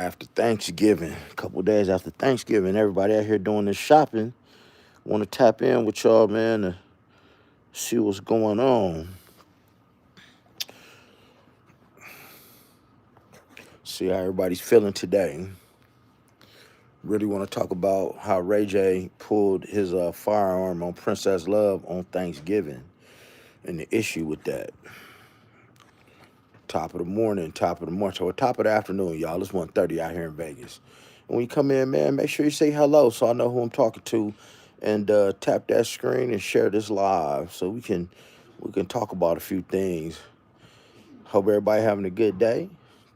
After Thanksgiving, a couple days after Thanksgiving, everybody out here doing this shopping. Want to tap in with y'all, man, to see what's going on. See how everybody's feeling today. Really want to talk about how Ray J pulled his firearm on Princess Love on Thanksgiving and the issue with that. Top of the morning, top of the morning, so top of the afternoon, y'all. It's 1:30 out here in Vegas. And when you come in, man, make sure you say hello so I know who I'm talking to, and tap that screen and share this live so we can talk about a few things. Hope everybody having a good day.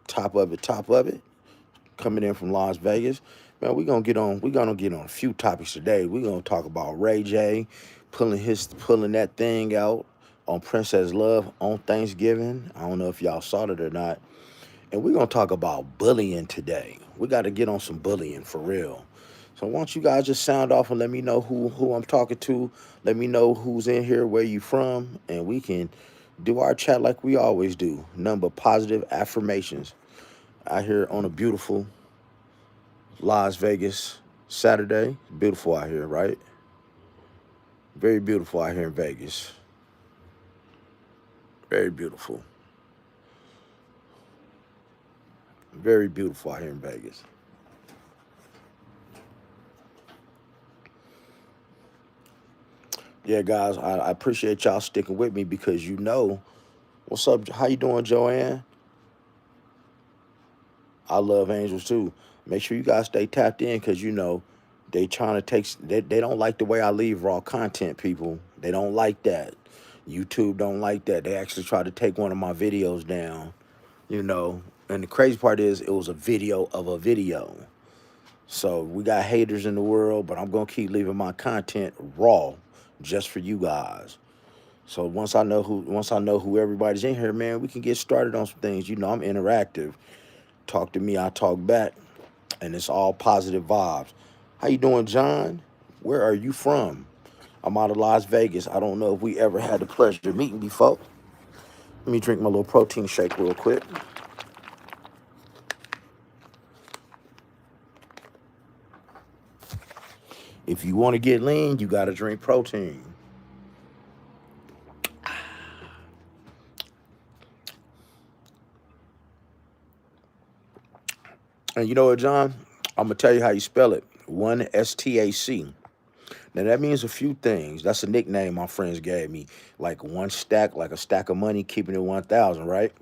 Top of it, top of it. Coming in from Las Vegas, man. We gonna get on a few topics today. We're gonna talk about Ray J pulling that thing out on Princess Love on Thanksgiving. I don't know if y'all saw it or not. And we're gonna talk about bullying today. We got to get on some bullying for real. So why don't you guys just sound off and let me know who I'm talking to. Let me know who's in here, where you from, and we can do our chat like we always do. Number positive affirmations out here on a beautiful Las Vegas Saturday. Beautiful out here, right? Very beautiful out here in Vegas. Very beautiful. Very beautiful out here in Vegas. Yeah, guys, I appreciate y'all sticking with me because what's up. How you doing, Joanne? I love angels too. Make sure you guys stay tapped in because they trying to they don't like the way I leave raw content. People, they don't like that. YouTube don't like that. They actually tried to take one of my videos down. you know. And the crazy part is it was a video of a video. So we got haters in the world, but I'm gonna keep leaving my content raw just for you guys. So once I know who everybody's in here, man, we can get started on some things. I'm interactive. Talk to me, I talk back, and it's all positive vibes. How you doing, John? Where are you from? I'm out of Las Vegas. I don't know if we ever had the pleasure of meeting before. Let me drink my little protein shake real quick. If you want to get lean, you got to drink protein. And you know what, John? I'm gonna tell you how you spell it. One STAC. Now that means a few things. That's a nickname my friends gave me. Like one stack, like a stack of money, keeping it 1,000, right?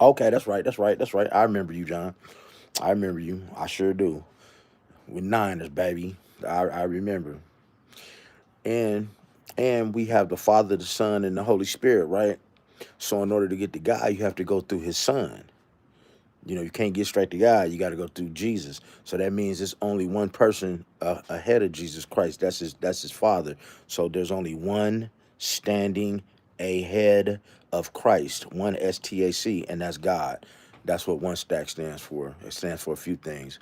Okay, that's right, that's right, that's right. I remember you, John. I remember you. I sure do. With niners, baby. I remember. And and we have the Father, the Son, and the Holy Spirit, right? So in order to get to God, you have to go through his son. You can't get straight to God. You got to go through Jesus. So that means there's only one person ahead of Jesus Christ. That's his Father. So there's only one standing ahead of Christ. One STAC, and that's God. That's what one stack stands for. It stands for a few things.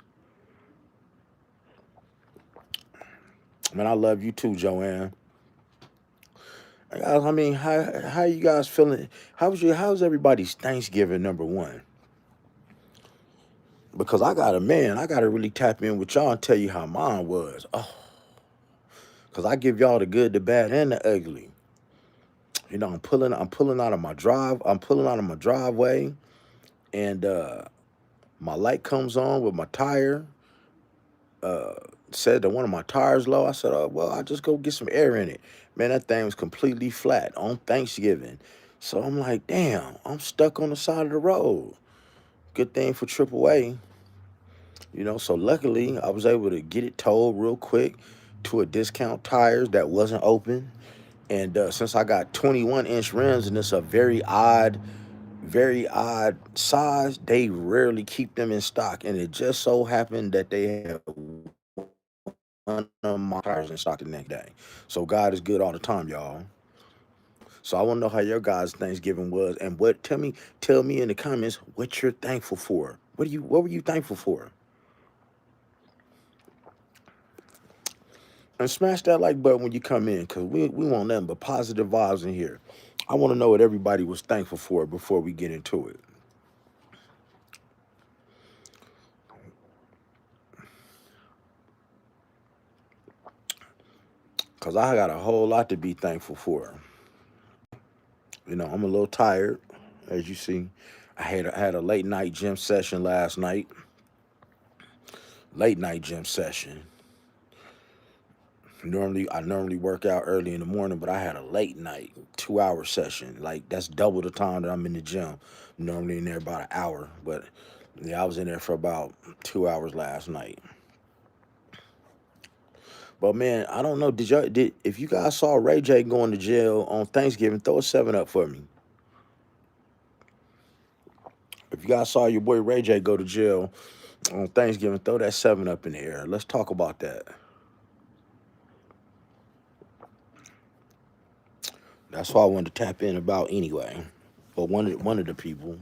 Man, I love you too, Joanne. I mean, how you guys feeling? How's everybody's Thanksgiving number one? Because I gotta really tap in with y'all and tell you how mine was. Oh, because I give y'all the good, the bad, and the ugly. I'm pulling out of my drive. I'm pulling out of my driveway, and my light comes on with my tire. Uh, Said that one of my tires low. I said, oh well, I just go get some air in it. Man, that thing was completely flat on Thanksgiving. So I'm like, damn, I'm stuck on the side of the road. Good thing for AAA. So luckily I was able to get it towed real quick to a discount tires that wasn't open. And since I got 21-inch rims and it's a very odd size, they rarely keep them in stock. And it just so happened that they had one of my tires in stock the next day. So God is good all the time, y'all. So I want to know how your guys' Thanksgiving was, and tell me in the comments what you're thankful for. What were you thankful for? And smash that like button when you come in, because we want nothing but positive vibes in here. I want to know what everybody was thankful for before we get into it. because I got a whole lot to be thankful for. You know, I'm a little tired, as you see. I had a late night gym session last night. Late night gym session. I normally work out early in the morning, but I had a late night 2 hour session. Like that's double the time that I'm in the gym. I'm normally in there about an hour, but yeah, I was in there for about 2 hours last night. But man, I don't know. Did if you guys saw Ray J going to jail on Thanksgiving, throw a 7 up for me. If you guys saw your boy Ray J go to jail on Thanksgiving, throw that 7 up in the air. Let's talk about that. That's what I wanted to tap in about anyway. But one of the people.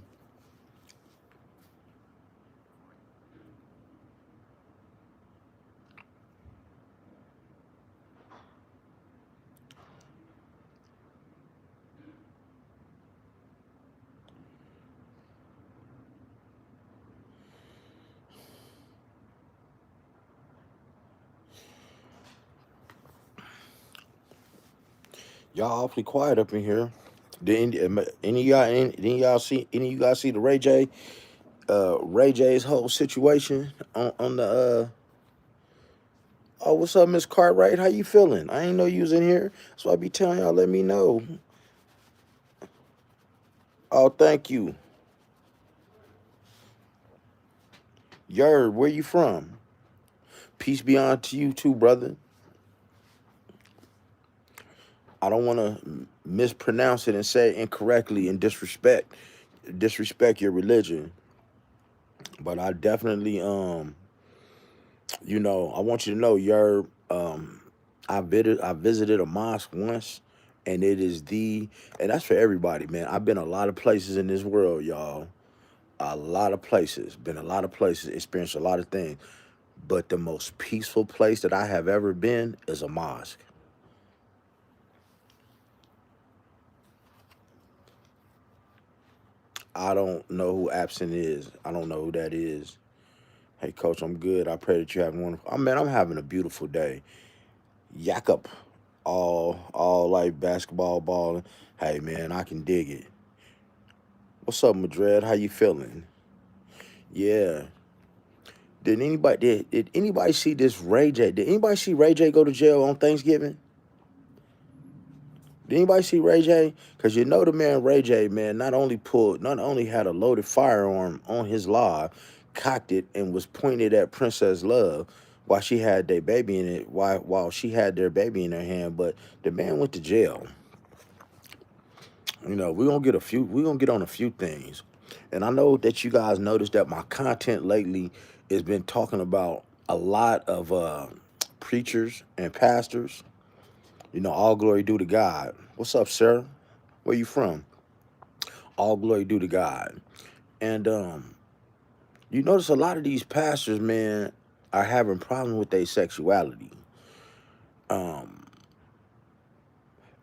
Y'all awfully quiet up in here. Did any of you guys see the Ray J's whole situation on the oh, what's up, Miss Cartwright? How you feeling? I ain't know you was in here. So I be telling y'all, let me know. Oh, thank you. Yer, where you from? Peace be on to you too, brother. I don't want to mispronounce it and say it incorrectly and disrespect your religion. But I definitely I want you to know your I visited a mosque once, and it is and that's for everybody, man. I've been a lot of places in this world, y'all. A lot of places, been a lot of places, experienced a lot of things. But the most peaceful place that I have ever been is a mosque. I don't know who Absent is. I don't know who that is. Hey, coach, I'm good. I pray that you're having wonderful. Oh, man, I'm having a beautiful day. Yak up, all like basketball balling. Hey, man, I can dig it. What's up, Madrid? How you feeling? Yeah. Did anybody see this Ray J? Did anybody see Ray J go to jail on Thanksgiving? Did anybody see Ray J? Because you know the man Ray J, man, not only had a loaded firearm on his live, cocked it and was pointed at Princess Love while she had their baby in it, while she had their baby in her hand, but the man went to jail. We're gonna get on a few things. And I know that you guys noticed that my content lately has been talking about a lot of preachers and pastors. All glory due to God. What's up, sir? Where you from? All glory due to God. And you notice a lot of these pastors, man, are having problems with their sexuality. Um,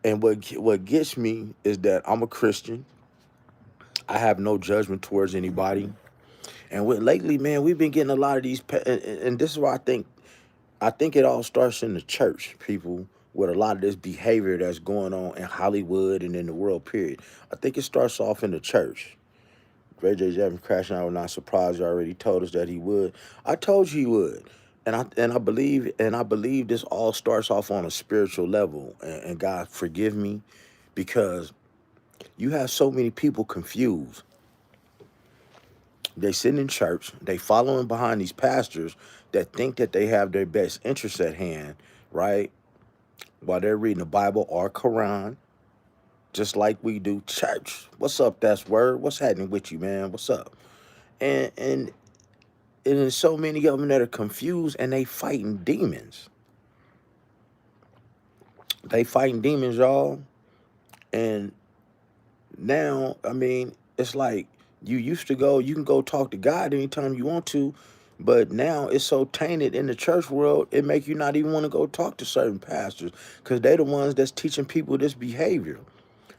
and what gets me is that I'm a Christian. I have no judgment towards anybody. And lately, man, we've been getting a lot of these, and this is why I think it all starts in the church, people, with a lot of this behavior that's going on in Hollywood and in the world. Period. I think it starts off in the church. Ray J Jevons crashing out. Not surprised. You already told us that he would. I told you he would, and I believe this all starts off on a spiritual level. And God forgive me, because you have so many people confused. They sit in church, they following behind these pastors that think that they have their best interests at hand, right? While they're reading the Bible or Quran, just like we do church. What's up, that's word? What's happening with you, man? What's up? And there's so many of them that are confused, and they fighting demons. They fighting demons, y'all. And now, I mean, it's like you can go talk to God anytime you want to, but now it's so tainted in the church world, it make you not even want to go talk to certain pastors, because they the ones that's teaching people this behavior.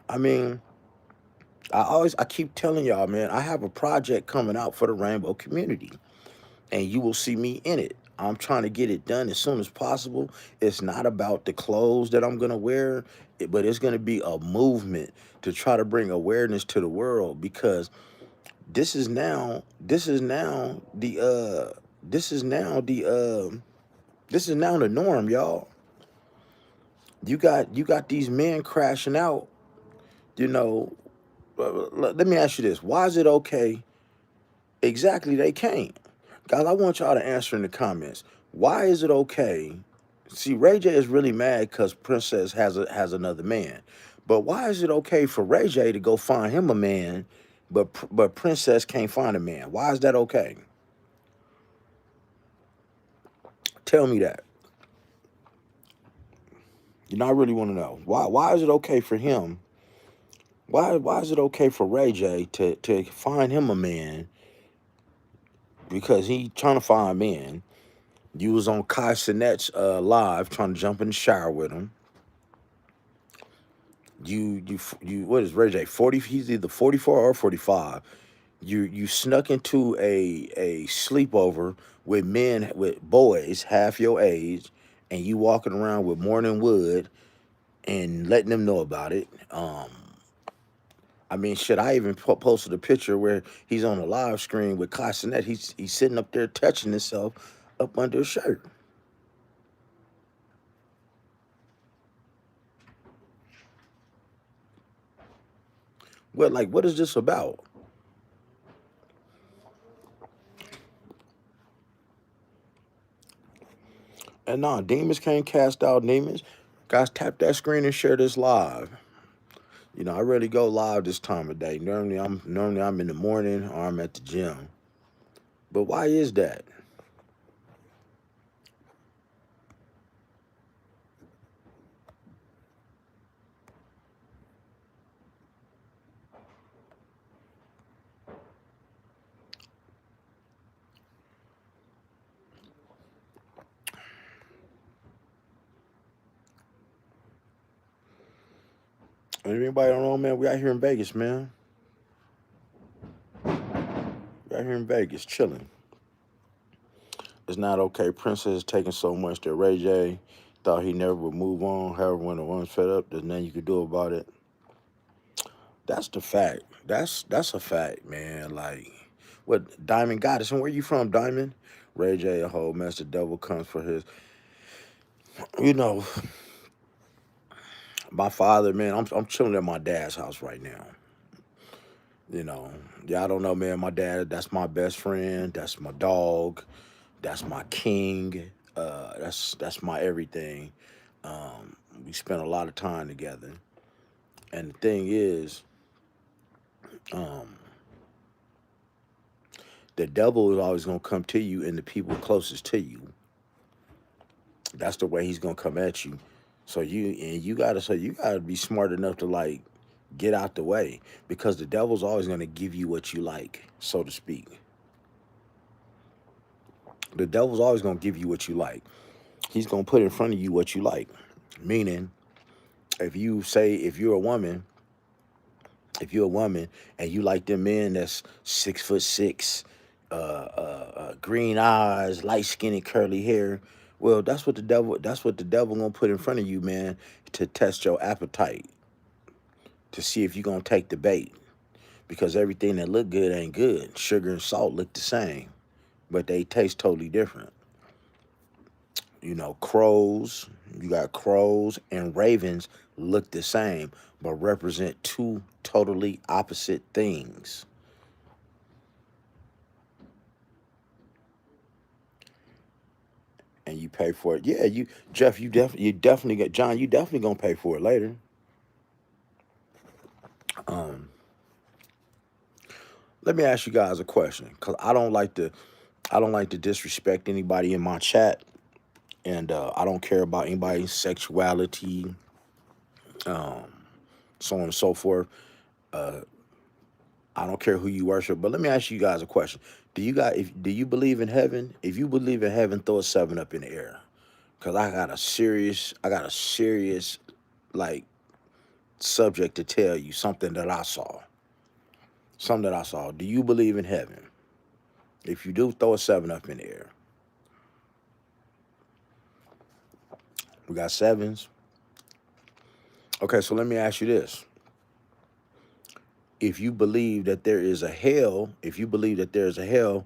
I mean, I keep telling y'all, man, I have a project coming out for the rainbow community, and you will see me in it. I'm trying to get it done as soon as possible. It's not about the clothes that I'm gonna wear, but it's gonna be a movement to try to bring awareness to the world, because this is now the this is now the this is now the norm, y'all. You got these men crashing out, you know. Let me ask you this: why is it okay? Exactly, they can't. Guys, I want y'all to answer in the comments. Why is it okay? See, Ray J is really mad because Princess has another man. But why is it okay for Ray J to go find him a man, but Princess can't find a man? Why is that okay? Tell me that. You know, I really want to know. Why is it okay for him? Why is it okay for Ray J to find him a man because he trying to find men? You was on Kai Sinet's live trying to jump in the shower with him. You what is Ray J 40? He's either 44 or 45. You snuck into a sleepover with men, with boys half your age, and you walking around with Morning Wood and letting them know about it. I mean, shit. I even posted a picture where he's on a live screen with Kai Cenat. He's sitting up there touching himself up under his shirt. What is this about? And nah, demons can't cast out demons. Guys, tap that screen and share this live. You know, I rarely go live this time of day. Normally I'm in the morning or I'm at the gym. But why is that? Anybody don't know, man? We out here in Vegas, man. We out here in Vegas, chilling. It's not okay. Princess is taking so much that Ray J thought he never would move on. However, when the one's fed up, there's nothing you could do about it. That's the fact. That's a fact, man. Like, what Diamond Goddess, and where you from, Diamond? Ray J a whole mess. The devil comes for his. You know, my father, man. I'm chilling at my dad's house right now. You know, y'all don't know, man. My dad, that's my best friend. That's my dog. That's my king. That's my everything. We spent a lot of time together. And the thing is, um, the devil is always gonna come to you and the people closest to you. That's the way he's gonna come at you. So you gotta be smart enough to like get out the way, because the devil's always gonna give you what you like, so to speak. The devil's always gonna give you what you like. He's gonna put in front of you what you like. Meaning, if you're a woman and you like them men that's 6'6", green eyes, light skinned, curly hair, well, that's what the devil gonna put in front of you, man, to test your appetite, to see if you're gonna take the bait. Because everything that look good ain't good. Sugar and salt look the same, but they taste totally different. You know, you got crows and ravens look the same, but represent two totally opposite things. And you pay for it. Yeah, Jeff, you definitely got John, you definitely gonna pay for it later. Um, Let me ask you guys a question, because I don't like to disrespect anybody in my chat, and I don't care about anybody's sexuality, um, so on and so forth. Uh, I don't care who you worship, but let me ask you guys a question. Do you believe in heaven? If you believe in heaven, throw a seven up in the air. Cause I got a serious like subject to tell you, something that I saw. Something that I saw. Do you believe in heaven? If you do, throw a seven up in the air. We got sevens. Okay, so let me ask you this. If you believe that there is a hell, if you believe that there is a hell,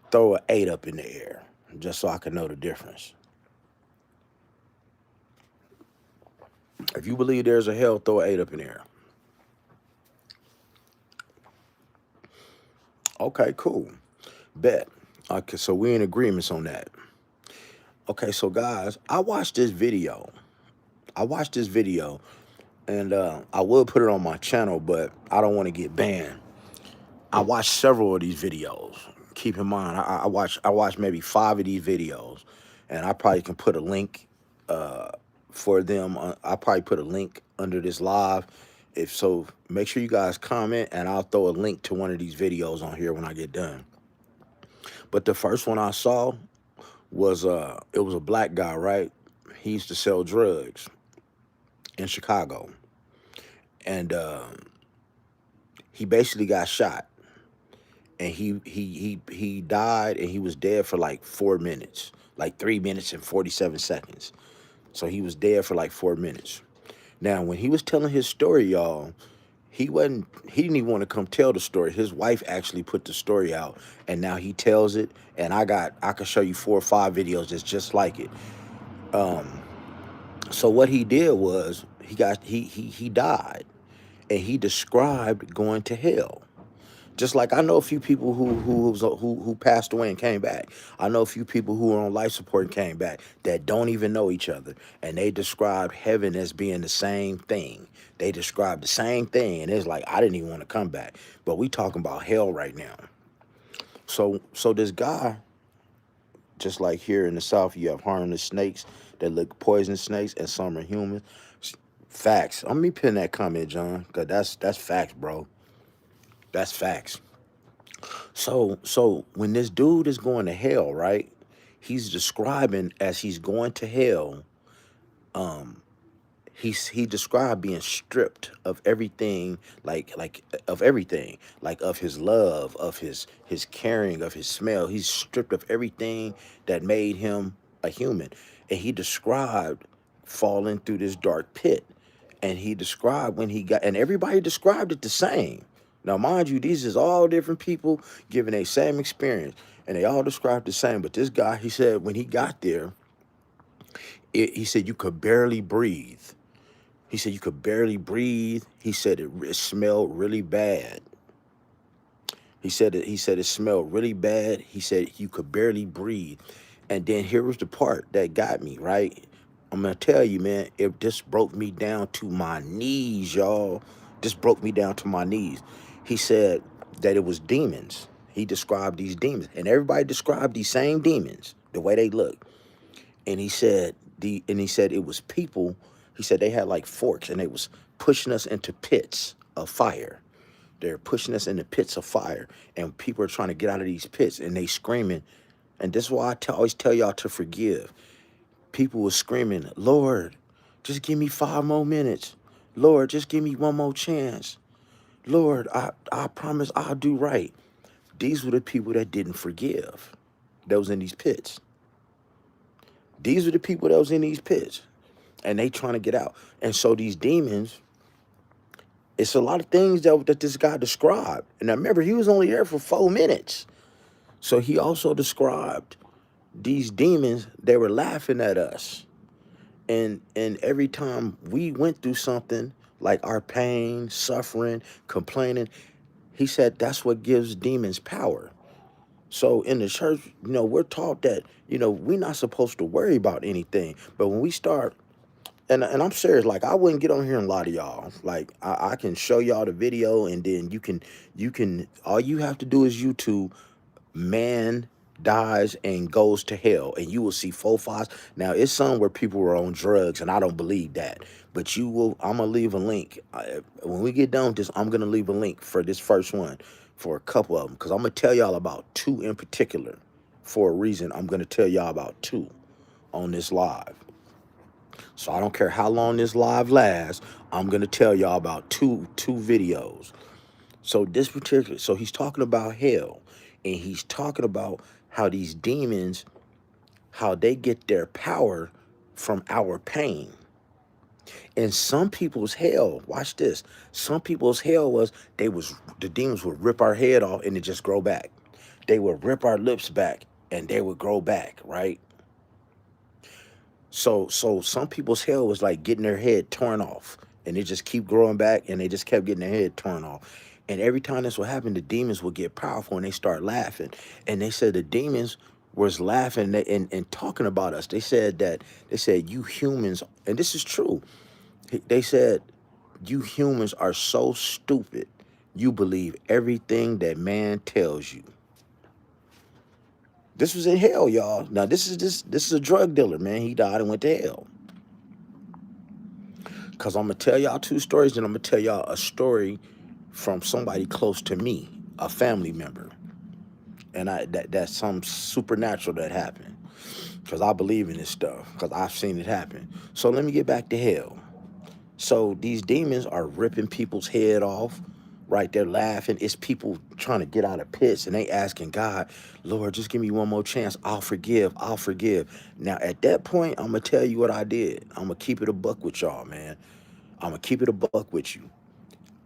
throw an 8 up in the air, just so I can know the difference. If you believe there's a hell, throw an 8 up in the air. Okay, cool. Bet. Okay, so we're in agreements on that. Okay, so guys, I watched this video. And I will put it on my channel, but I don't want to get banned. I watched several of these videos. Keep in mind, I watched maybe 5 of these videos, and I probably can put a link for them. I probably put a link under this live. If so, make sure you guys comment, and I'll throw a link to one of these videos on here when I get done. But the first one I saw was it was a black guy, right? He used to sell drugs in Chicago, and he basically got shot, and he died, and he was dead for like 4 minutes, like 3 minutes and 47 seconds. So he was dead for like 4 minutes. Now, when he was telling his story, y'all, he didn't even want to come tell the story. His wife actually put the story out, and now he tells it. And I can show you 4 or 5 videos that's just like it. So what he did was he died, and he described going to hell. Just like I know a few people who passed away and came back. I know a few people who are on life support and came back that don't even know each other, and they describe heaven as being the same thing. They describe the same thing, and it's like I didn't even want to come back. But we talking about hell right now. So this guy, just like here in the South, you have harmless snakes that look poisonous snakes, and some are human. Facts. Let me pin that comment, John, because that's facts, bro. That's facts. So when this dude is going to hell, right? He's describing as he's going to hell. He described being stripped of everything, like of everything, like of his love, of his caring, of his smell. He's stripped of everything that made him a human, and he described falling through this dark pit, and he described when he got, and everybody described it the same. Now, mind you, these is all different people giving a same experience, and they all described the same. But this guy, he said, when he got there, he said you could barely breathe. He said you could barely breathe. He said it smelled really bad. He said it smelled really bad. He said you could barely breathe. And then here was the part that got me, right? I'm gonna tell you, man, it just broke me down to my knees, y'all. Just broke me down to my knees. He said that it was demons. He described these demons. And everybody described these same demons, the way they look. And he said it was people. He said they had like forks, and they was pushing us into pits of fire. They're pushing us into pits of fire, and people are trying to get out of these pits, and they screaming. And this is why I always tell y'all to forgive. People were screaming, Lord, just give me 5 more minutes. Lord, just give me one more chance. Lord, I promise I'll do right. These were the people that didn't forgive. That was in these pits. These were the people that was in these pits, and they trying to get out. And so these demons, it's a lot of things that this guy described. And I remember he was only there for 4 minutes. So he also described these demons, they were laughing at us. And every time we went through something like our pain, suffering, complaining, he said that's what gives demons power. So in the church, we're taught that, we're not supposed to worry about anything. But when we start, and I'm serious, like I wouldn't get on here and lie to y'all. Like I can show y'all the video, and then you can all you have to do is YouTube man dies and goes to hell, and you will see 4 files. Now it's some where people were on drugs, and I don't believe that, but I'm gonna leave a link when we get done with this. I'm gonna leave a link for this first one for a couple of them, because I'm gonna tell y'all about 2 in particular for a reason. I'm gonna tell y'all about 2 on this live. So I don't care how long this live lasts, I'm gonna tell y'all about two videos. So so he's talking about hell, and he's talking about how these demons, how they get their power from our pain. And some people's hell, watch this. Some people's hell was the demons would rip our head off and it just grow back. They would rip our lips back and they would grow back, right? So some people's hell was like getting their head torn off and they just keep growing back and they just kept getting their head torn off. And every time this would happen, the demons would get powerful and they start laughing. And they said the demons was laughing and talking about us. They said you humans, and this is true. They said you humans are so stupid. You believe everything that man tells you. This was in hell, y'all. Now this is a drug dealer, man. He died and went to hell. Cause I'm gonna tell y'all two stories, and I'm gonna tell y'all a story from somebody close to me, a family member, and that's some supernatural that happened. Cause I believe in this stuff, cause I've seen it happen. So let me get back to hell. So these demons are ripping people's head off, right? They're laughing. It's people trying to get out of pits and they asking God, Lord, just give me one more chance. I'll forgive. I'll forgive. Now, at that point, I'm going to tell you what I did. I'm going to keep it a buck with y'all, man. I'm going to keep it a buck with you.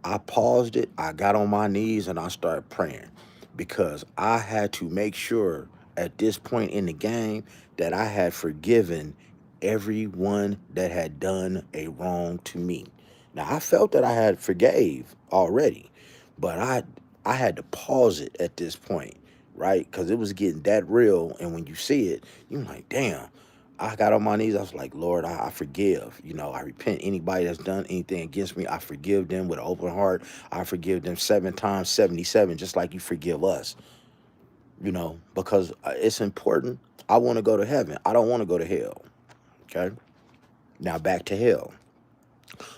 I paused it. I got on my knees and I started praying because I had to make sure at this point in the game that I had forgiven everyone that had done a wrong to me. Now I felt that I had forgave already, but I had to pause it at this point, right? Because it was getting that real, and when you see it, you're like, damn. I got on my knees. I was like, Lord, I forgive. You know, I repent anybody that's done anything against me. I forgive them with an open heart. I forgive them 7 times 77, just like you forgive us, you know, because it's important. I want to go to heaven. I don't want to go to hell. Okay. Now back to hell.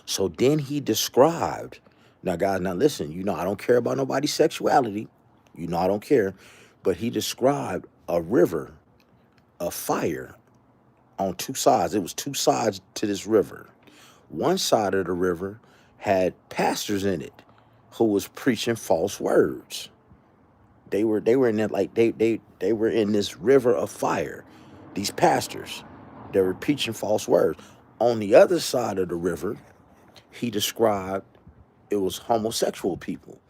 So then he described, now guys, now listen, you know, I don't care about nobody's sexuality. You know, I don't care. But he described a river of fire on two sides. It was two sides to this river. One side of the river had pastors in it who was preaching false words. They were in that, like they were in this river of fire. These pastors, they were preaching false words. On the other side of the river, he described it was homosexual people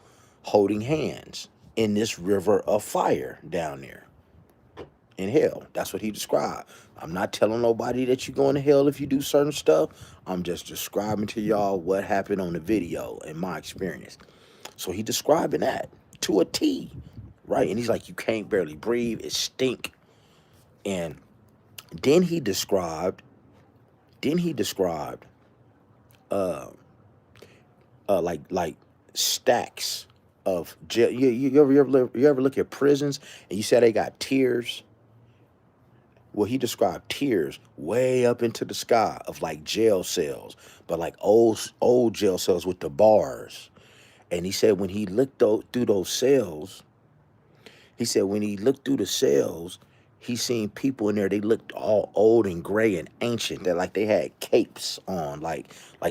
holding hands in this river of fire down there in hell. That's what he described. I'm not telling nobody that you're going to hell if you do certain stuff. I'm just describing to y'all what happened on the video and my experience. So he describing that to a T, right? And he's like, you can't barely breathe. It stink. And then he described, then he described, uh, like stacks of jail. You ever look at prisons and you say they got tiers? Well, he described tiers way up into the sky of like jail cells, but like old jail cells with the bars. And he said when he looked through those cells, he said when he looked through the cells, he seen people in there. They looked all old and gray and ancient. That like they had capes on, like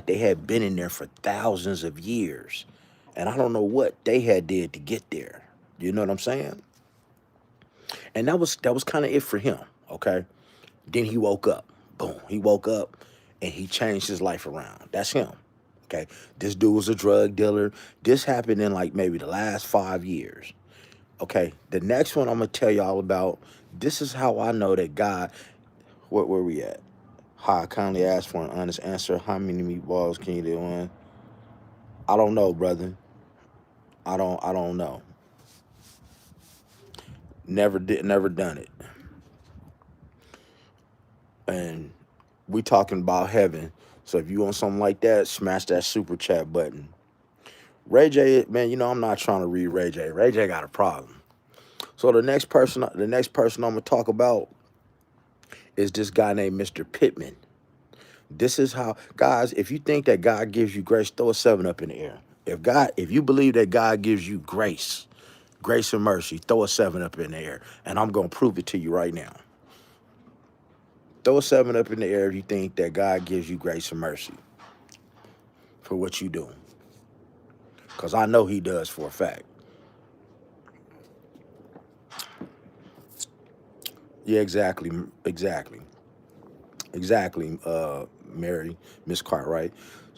they had been in there for thousands of years. And I don't know what they had did to get there. You know what I'm saying? And that was kind of it for him. Okay. Then he woke up. Boom. He woke up and he changed his life around. That's him. Okay. This dude was a drug dealer. This happened in like maybe the last 5 years. Okay. The next one I'm going to tell y'all about. This is how I know that God, where we at? Hi, I kindly ask for an honest answer. How many meatballs can you do in? I don't know, brother. I don't know. Never done it. And we talking about heaven. So if you want something like that, smash that super chat button. Ray J, man, you know I'm not trying to read Ray J. Ray J got a problem. So the next person I'm gonna talk about is this guy named Mr. Pittman. This is how, guys, if you think that God gives you grace, throw a 7 up in the air. If you believe that God gives you grace and mercy, throw a 7 up in the air. And I'm gonna prove it to you right now. Throw a 7 up in the air if you think that God gives you grace and mercy for what you do. Because I know he does for a fact. Yeah, exactly. Exactly. Exactly, Mary, Miss Cartwright.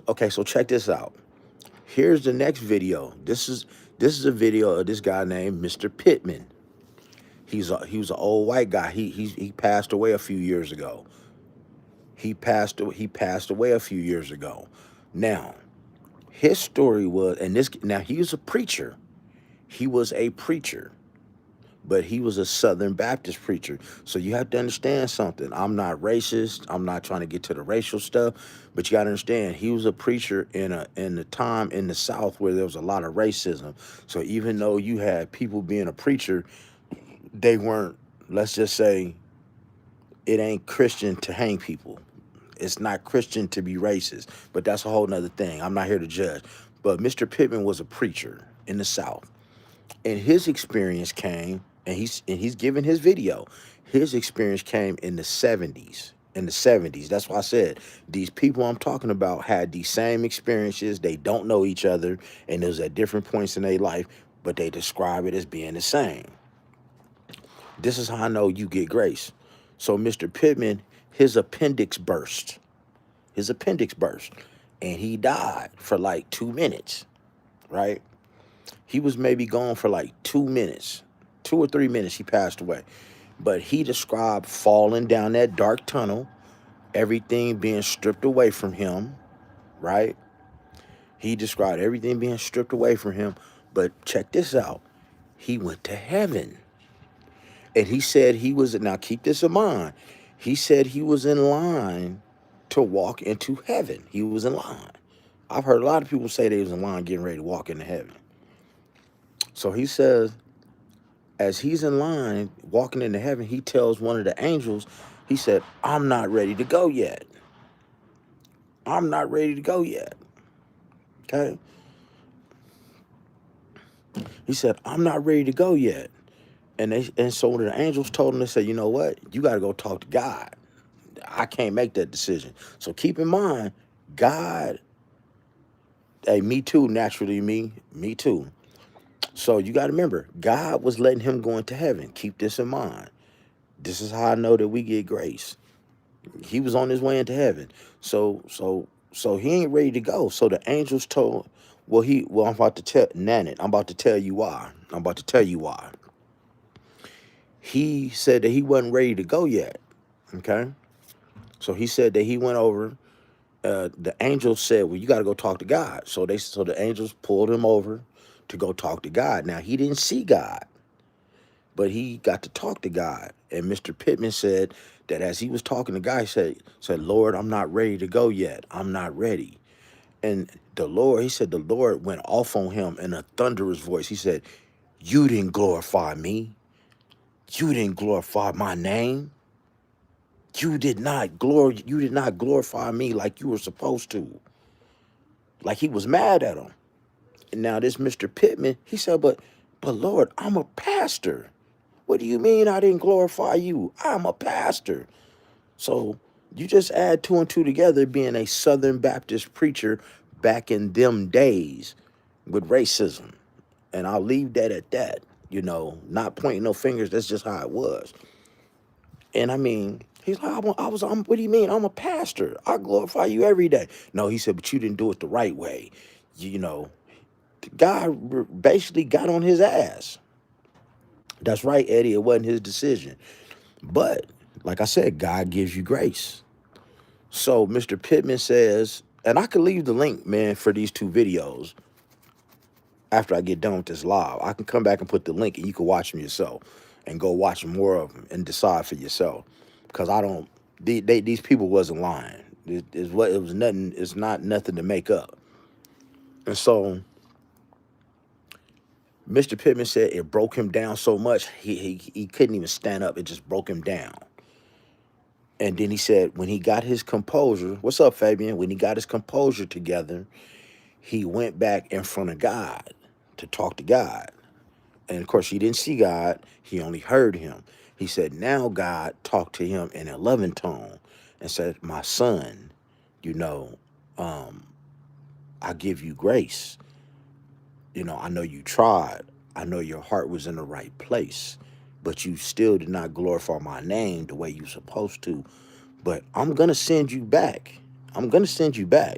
Okay, so check this out. Here's the next video. This is a video of this guy named Mr. Pittman. He was an old white guy. He passed away a few years ago. He passed away a few years ago. Now, his story was, and this now he was a preacher. He was a preacher, but he was a Southern Baptist preacher. So you have to understand something. I'm not racist. I'm not trying to get to the racial stuff, but you got to understand he was a preacher in the time in the South where there was a lot of racism. So even though you had people being a preacher, they weren't. Let's just say it ain't Christian to hang people. It's not Christian to be racist, but that's a whole nother thing. I'm not here to judge. But Mr. Pittman was a preacher in the South, and his experience came, and he's given his video. His experience came in the 70s. In the 70s. That's why I said these people I'm talking about had these same experiences. They don't know each other, and it was at different points in their life, but they describe it as being the same. This is how I know you get grace. So Mr. Pittman, his appendix burst. His appendix burst. And he died for like 2 minutes, right? He was maybe gone for like 2 minutes, 2 or 3 minutes, he passed away. But he described falling down that dark tunnel, everything being stripped away from him, right? He described everything being stripped away from him. But check this out. He went to heaven. And he said he was, now keep this in mind, he said he was in line to walk into heaven. He was in line. I've heard a lot of people say they was in line getting ready to walk into heaven. So he says, as he's in line walking into heaven, he tells one of the angels, he said, I'm not ready to go yet. I'm not ready to go yet. Okay? He said, I'm not ready to go yet. And so one of the angels told him, they said, you know what? You got to go talk to God. I can't make that decision. So keep in mind, God, hey, me too, naturally me too. So you got to remember, God was letting him go into heaven. Keep this in mind. This is how I know that we get grace. He was on his way into heaven. So he ain't ready to go. So the angels told, I'm about to tell Nanit, I'm about to tell you why. I'm about to tell you why. He said that he wasn't ready to go yet. Okay? So he said that he went over. The angels said, well, you got to go talk to God. So the angels pulled him over to go talk to God. Now, he didn't see God, but he got to talk to God. And Mr. Pittman said that as he was talking to God, he said, Lord, I'm not ready to go yet. I'm not ready. And he said the Lord went off on him in a thunderous voice. He said, you didn't glorify me. You didn't glorify my name. You did not glorify me like you were supposed to. Like he was mad at him. And now this Mr. Pittman, he said, but Lord, I'm a pastor. What do you mean I didn't glorify you? I'm a pastor. So you just add two and two together, being a Southern Baptist preacher back in them days with racism. And I'll leave that at that, not pointing no fingers. That's just how it was. And I mean, he's like, what do you mean? I'm a pastor. I glorify you every day. No, he said, but you didn't do it the right way. God basically got on his ass. That's right, Eddie. It wasn't his decision. But like I said, God gives you grace. So Mr. Pittman says, and I could leave the link, man, for these two videos after I get done with this live. I can come back and put the link and you can watch them yourself and go watch more of them and decide for yourself. Because these people wasn't lying. It was nothing. It's not nothing to make up. And so Mr. Pittman said it broke him down so much he couldn't even stand up. It just broke him down. And then he said when he got his composure, what's up, Fabian? When he got his composure together, he went back in front of God to talk to God. And of course, he didn't see God. He only heard him. He said, now God talked to him in a loving tone and said, my son, I give you grace. I know you tried. I know your heart was in the right place, but you still did not glorify my name the way you're supposed to. but I'm going to send you back. I'm going to send you back,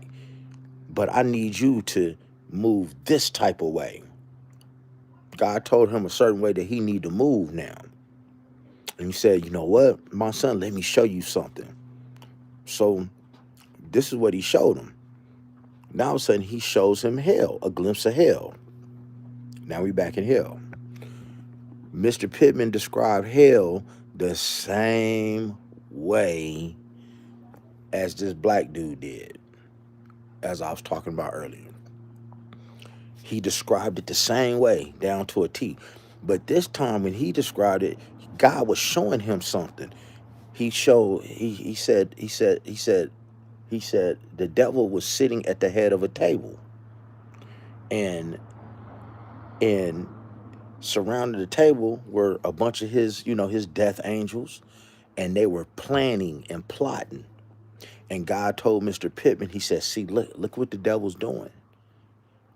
but I need you to move this type of way. God told him a certain way that he need to move now. And he said, you know what, my son, let me show you something. So this is what he showed him. Now all of a sudden he shows him hell, a glimpse of hell. Now we back in hell. Mr. Pittman described hell the same way as this black dude did, as I was talking about earlier. He described it the same way, down to a T. But this time when he described it, God was showing him something. He said the devil was sitting at the head of a table. And surrounding the table were a bunch of his death angels, and they were planning and plotting. And God told Mr. Pittman, he said, see, look what the devil's doing.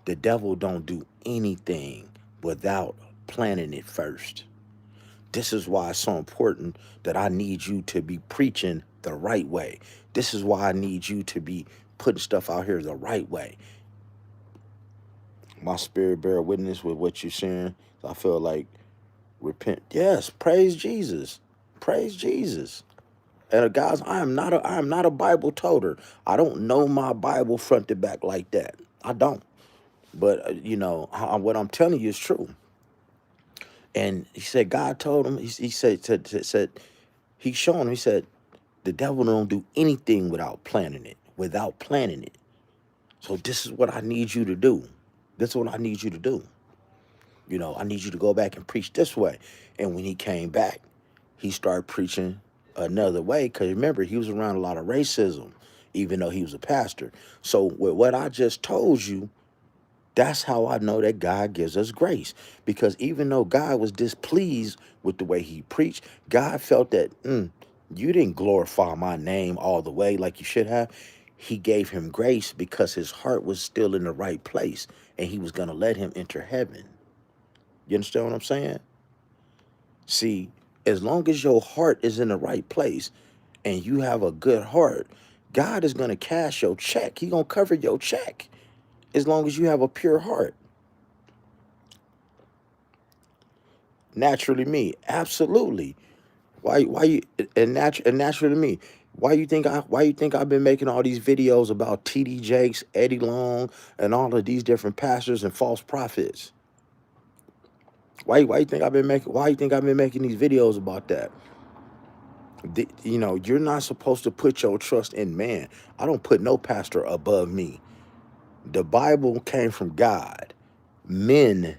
The devil don't do anything without planning it first. This is why it's so important that I need you to be preaching the right way. This is why I need you to be putting stuff out here the right way. My spirit bear witness with what you're saying. I feel like repent. Yes, praise Jesus. Praise Jesus. And guys, I am not a Bible toter. I don't know my Bible front to back like that. I don't. But what I'm telling you is true. And he said God told him. He said he showed him. He said the devil don't do anything without planning it. Without planning it. So this is what I need you to do. This is what I need you to do. I need you to go back and preach this way. And when he came back, he started preaching another way. Because remember, he was around a lot of racism, even though he was a pastor. So with what I just told you, that's how I know that God gives us grace. Because even though God was displeased with the way he preached, God felt that you didn't glorify my name all the way like you should have. He gave him grace because his heart was still in the right place, and he was going to let him enter heaven. You understand what I'm saying? See, as long as your heart is in the right place and you have a good heart, God is going to cash your check. He's going to cover your check as long as you have a pure heart. Naturally me, absolutely. Why you and naturally me? Why you think I've been making all these videos about TD Jakes, Eddie Long, and all of these different pastors and false prophets? Why you think I've been making these videos about that? You're not supposed to put your trust in man. I don't put no pastor above me. The Bible came from God. Man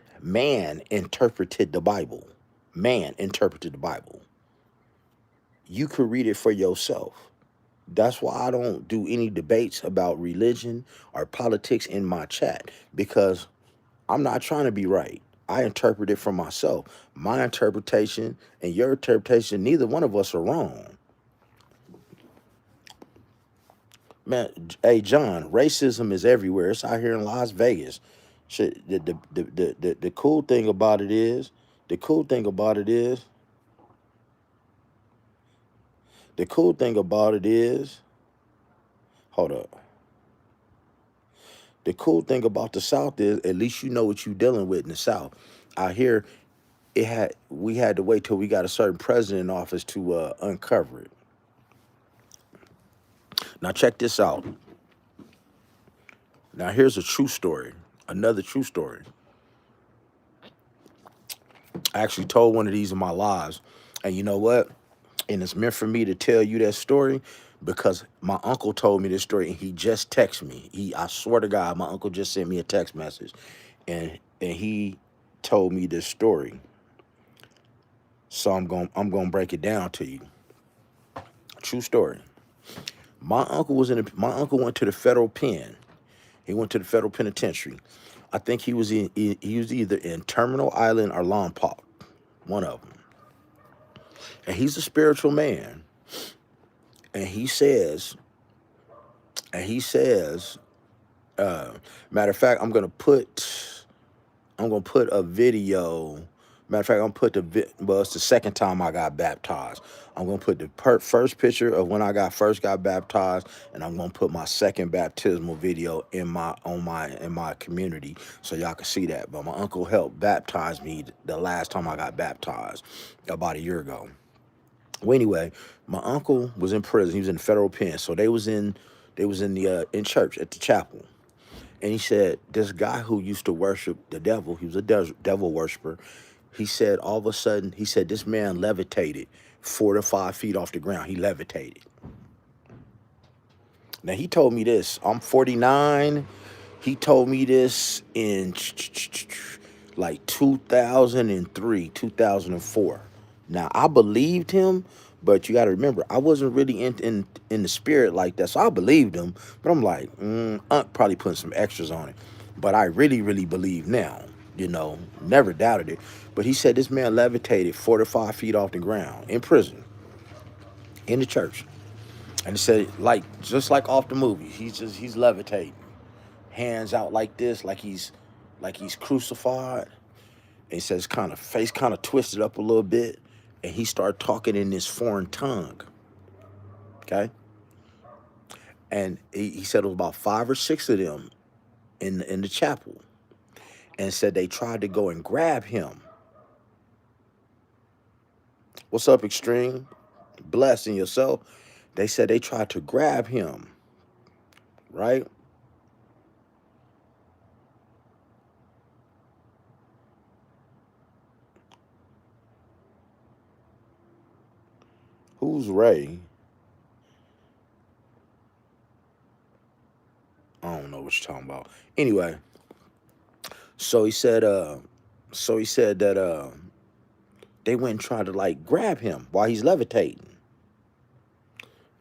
interpreted the Bible. Man interpreted the Bible. You could read it for yourself. That's why I don't do any debates about religion or politics in my chat, because I'm not trying to be right. I interpret it for myself. My interpretation and your interpretation, neither one of us are wrong. Man, hey John, racism is everywhere. It's out here in Las Vegas. Shit, the cool thing about it is, the cool thing about it is, the cool thing about it is, hold up. The cool thing about the South is, at least you know what you're dealing with in the South. Out here, we had to wait till we got a certain president in office to uncover it. Now check this out. Now here's a true story, another true story. I actually told one of these in my lives, and you know what? And it's meant for me to tell you that story because my uncle told me this story, and he just texted me. I swear to God, my uncle just sent me a text message, and he told me this story. So I'm gonna break it down to you. True story. My uncle went to the federal pen. He went to the federal penitentiary. I think he was either in Terminal Island or Lompoc, one of them. And he's a spiritual man. And he says, matter of fact, I'm gonna put a video Matter of fact, I'm put well, it's the second time I got baptized. I'm gonna put the first picture of when I first got baptized, and I'm gonna put my second baptismal video in my community so y'all can see that. But my uncle helped baptize me the last time I got baptized about a year ago. Well, anyway, my uncle was in prison. He was in the federal pen, so they was in the in church at the chapel. And he said this guy who used to worship the devil, he was a devil worshiper. He said all of a sudden, he said this man levitated 4 to 5 feet off the ground. He levitated. Now he told me this. I'm 49. He told me this in like 2003, 2004. Now I believed him, but you got to remember I wasn't really in the spirit like that, so I believed him. But I'm like, Unc probably putting some extras on it. But I really believe now. Never doubted it. But he said this man levitated 4 to 5 feet off the ground in prison, in the church. And he said, like, just like off the movie, he's levitating, hands out like this, like he's crucified. And he says, kind of face kind of twisted up a little bit, and he started talking in this foreign tongue. Okay, and he said it was about 5 or 6 of them in the chapel, and said they tried to go and grab him. What's up, Extreme? Blessing yourself. They said they tried to grab him, right? Who's Ray? I don't know what you're talking about. Anyway, so he said, that they went and tried to like grab him while he's levitating.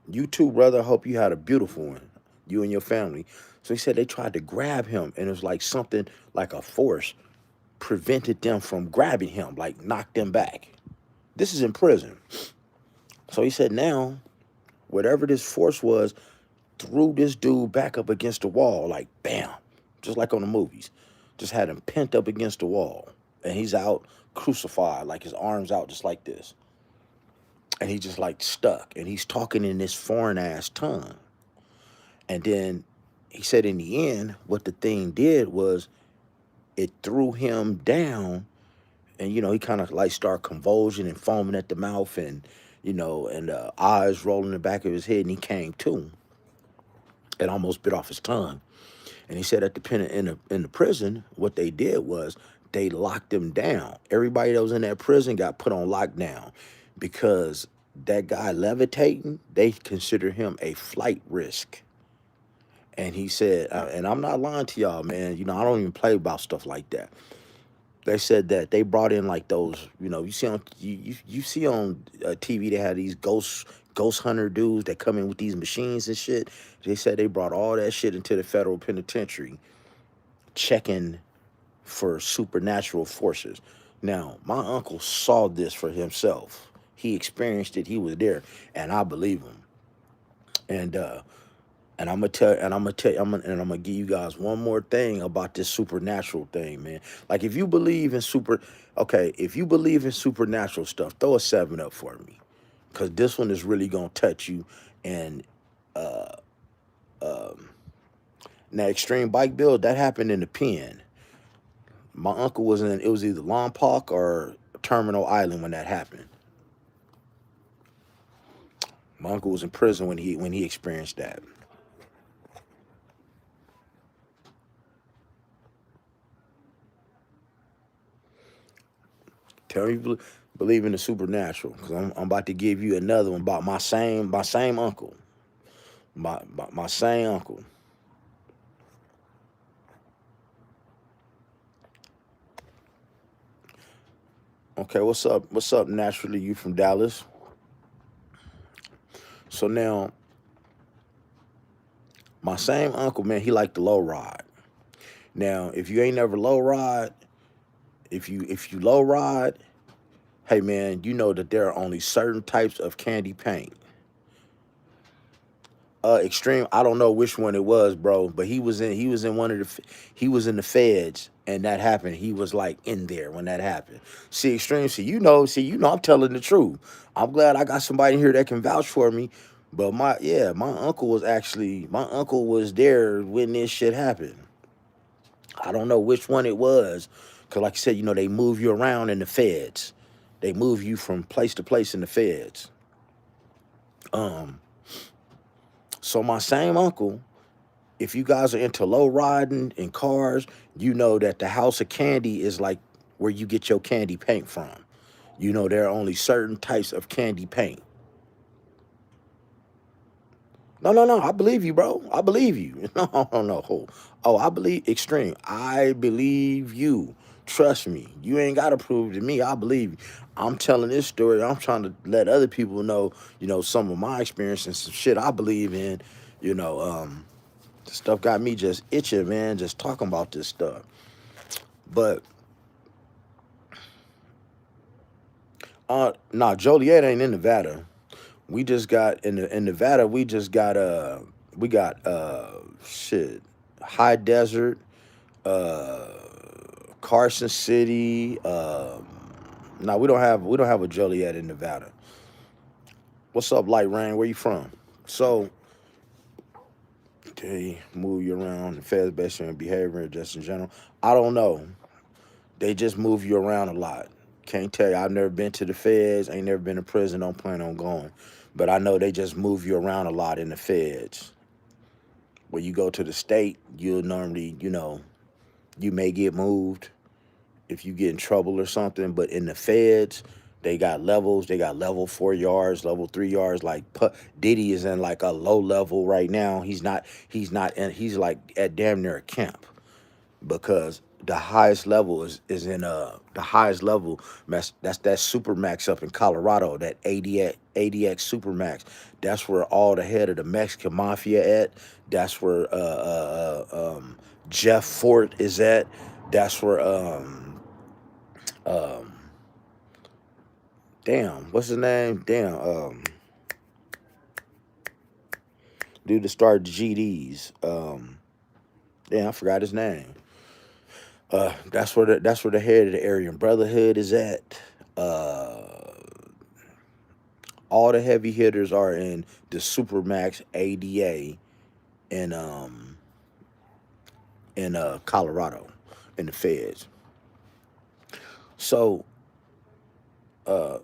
You too, brother. I hope you had a beautiful one, you and your family. So he said they tried to grab him, and it was like something like a force prevented them from grabbing him, like knocked them back. This is in prison. So he said now, whatever this force was, threw this dude back up against the wall, like bam, just like on the movies. Just had him pent up against the wall. And he's out crucified, like his arms out just like this. And he just like stuck. And he's talking in this foreign ass tongue. And then he said in the end, what the thing did was it threw him down. And, he kind of like started convulsing and foaming at the mouth and, eyes rolling in the back of his head. And he came to and almost bit off his tongue. And he said at the in the prison, what they did was they locked him down. Everybody that was in that prison got put on lockdown because that guy levitating, they consider him a flight risk. And he said, and I'm not lying to y'all, man. I don't even play about stuff like that. They said that they brought in like those, you see on you see on TV they had these ghost hunter dudes that come in with these machines and shit. They said they brought all that shit into the federal penitentiary, checking for supernatural forces. Now, my uncle saw this for himself. He experienced it. He was there, and I believe him. And I'm gonna give you guys one more thing about this supernatural thing, man. Like if you believe in if you believe in supernatural stuff, throw a 7 up for me, cause this one is really gonna touch you. And now, extreme bike build that happened in the pen. My uncle was in. It was either Lompoc or Terminal Island when that happened. My uncle was in prison when he experienced that. Tell me you believe in the supernatural, because I'm about to give you another one about my same uncle, my same uncle. Okay, what's up? What's up? Naturally, you from Dallas. So now, my same uncle, man, he liked the low ride. Now, if you ain't never low ride, if you low ride, hey man, you know that there are only certain types of candy paint. Extreme. I don't know which one it was, bro, but he was in one of he was in the feds, and that happened. He was like in there when that happened. See, Extreme, see, I'm telling the truth. I'm glad I got somebody here that can vouch for me. But my uncle was there when this shit happened. I don't know which one it was, cause like I said, they move you around in the feds. They move you from place to place in the feds. Um, so my same uncle, if you guys are into low riding in cars, you know that the House of Candy is like where you get your candy paint from. There are only certain types of candy paint. No, no, no. I believe you, bro. I believe you. No, no, no. Oh, I believe Extreme. I believe you. Trust me. You ain't got to prove to me. I believe you. I'm telling this story. I'm trying to let other people know, some of my experience and some shit I believe in. You know, um, Stuff got me just itching, man, just talking about this stuff. But nah, Joliet ain't in Nevada. We just got in Nevada. We got shit, High Desert, uh, Carson City. No, we don't have a Joliet in Nevada. What's up, Light Rain? Where you from? So they move you around. The feds based on your behavior, just in general. I don't know. They just move you around a lot. Can't tell you. I've never been to the feds. Ain't never been to prison. Don't plan on going. But I know they just move you around a lot in the feds. When you go to the state, you'll normally, you may get moved if you get in trouble or something. But in the feds, they got levels. They got level 4 yards, level 3 yards. Like Diddy is in like a low level right now. He's not. He's not. And he's like at damn near a camp because the highest level is in the highest level that's that supermax up in Colorado, that ADX supermax. That's where all the head of the Mexican mafia at. That's where Jeff Fort is at. That's where um damn, what's his name, dude that started GDs, damn, I forgot his name. That's where the head of the Aryan Brotherhood is at. Uh, all the heavy hitters are in the Supermax ADA in Colorado in the feds. So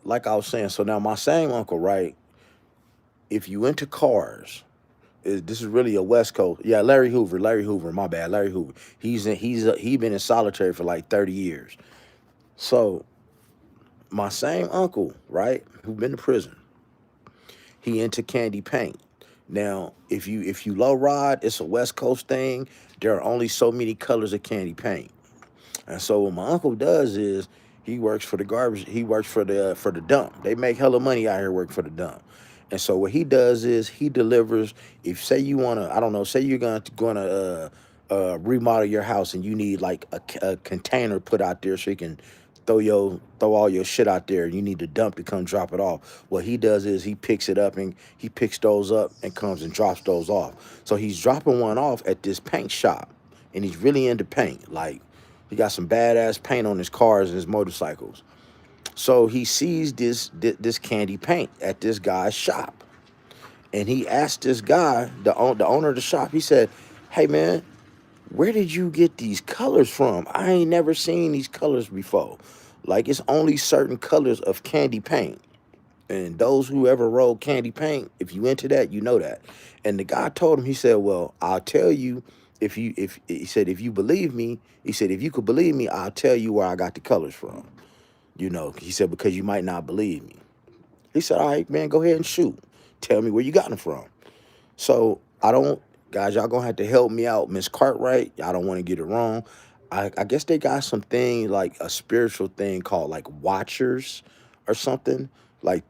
like I was saying, so now my same uncle, right? If you into cars, this is really a West Coast. Yeah, Larry Hoover. My bad, Larry Hoover. He been in solitary for like 30 years. So my same uncle, right, who been to prison, he into candy paint. Now, if you low ride, it's a West Coast thing. There are only so many colors of candy paint, and so what my uncle does is he works for the garbage. He works for the dump. They make hella money out here working for the dump, and so what he does is he delivers. If say you wanna, I don't know, say you're gonna remodel your house and you need like a container put out there so you can throw all your shit out there. You need to dump to come drop it off. What he does is he picks it up and he picks those up and comes and drops those off. So he's dropping one off at this paint shop, and he's really into paint. Like he got some badass paint on his cars and his motorcycles. So he sees this candy paint at this guy's shop, and he asked this guy, the owner of the shop. He said, "Hey man, where did you get these colors from? I ain't never seen these colors before. Like it's only certain colors of candy paint. And those who ever rolled candy paint, if you into that, you know that." And the guy told him, he said, "Well, I'll tell you if he said if you believe me, he said if you could believe me, I'll tell you where I got the colors from. He said because you might not believe me." He said, "All right, man, go ahead and shoot. Tell me where you got them from." So I don't, guys, y'all gonna have to help me out, Miss Cartwright. Y'all don't want to get it wrong. I guess they got some thing like a spiritual thing called like watchers or something, like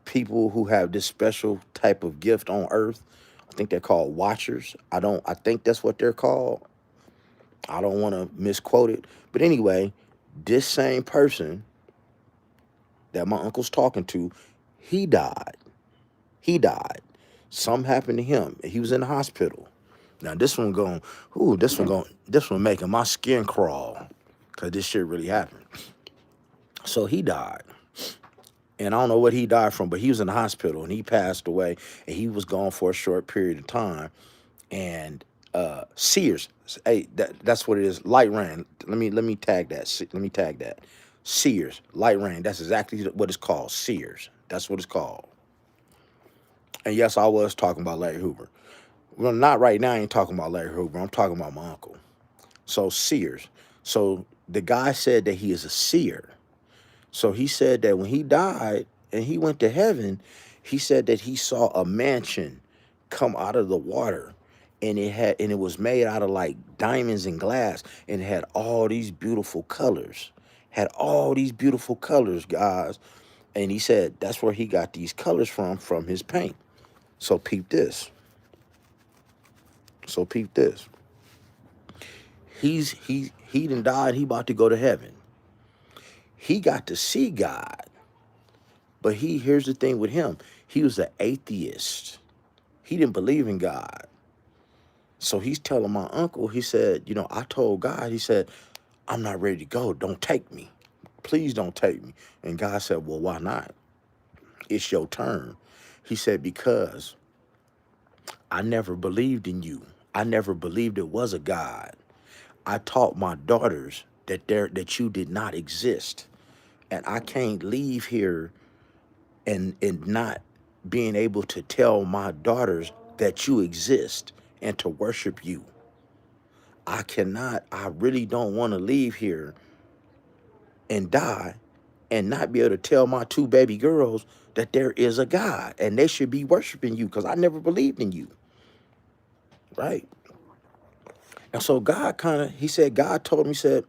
people who have this special type of gift on Earth. I think they're called watchers. I think that's what they're called. I don't want to misquote it, but anyway, this same person that my uncle's talking to, he died. He died. Something happened to him. He was in the hospital. Now this one making my skin crawl, cause this shit really happened. So he died, and I don't know what he died from, but he was in the hospital and he passed away, and he was gone for a short period of time. And Sears, hey, that's what it is. Light rain. Let me tag that. Let me tag that. Sears, light rain. That's exactly what it's called. Sears. That's what it's called. And yes, I was talking about Larry Hoover. Well, not right now. I ain't talking about Larry Hoover. I'm talking about my uncle. So Sears. So the guy said that he is a seer. So he said that when he died and he went to heaven, he said that he saw a mansion come out of the water, and it was made out of like diamonds and glass, and it had all these beautiful colors. Had all these beautiful colors, guys. And he said that's where he got these colors from his paint. So peep this. So peep this. He done died, he about to go to heaven. He got to see God. But here's the thing with him. He was an atheist. He didn't believe in God. So he's telling my uncle, he said, I told God, he said, I'm not ready to go. Don't take me. Please don't take me. And God said, well, why not? It's your turn. He said, because I never believed in you. I never believed it was a God. I taught my daughters that you did not exist. And I can't leave here and not being able to tell my daughters that you exist and to worship you. I really don't want to leave here and die and not be able to tell my two baby girls that there is a God and they should be worshiping you, because I never believed in you. Right? And so he said, God told me, said,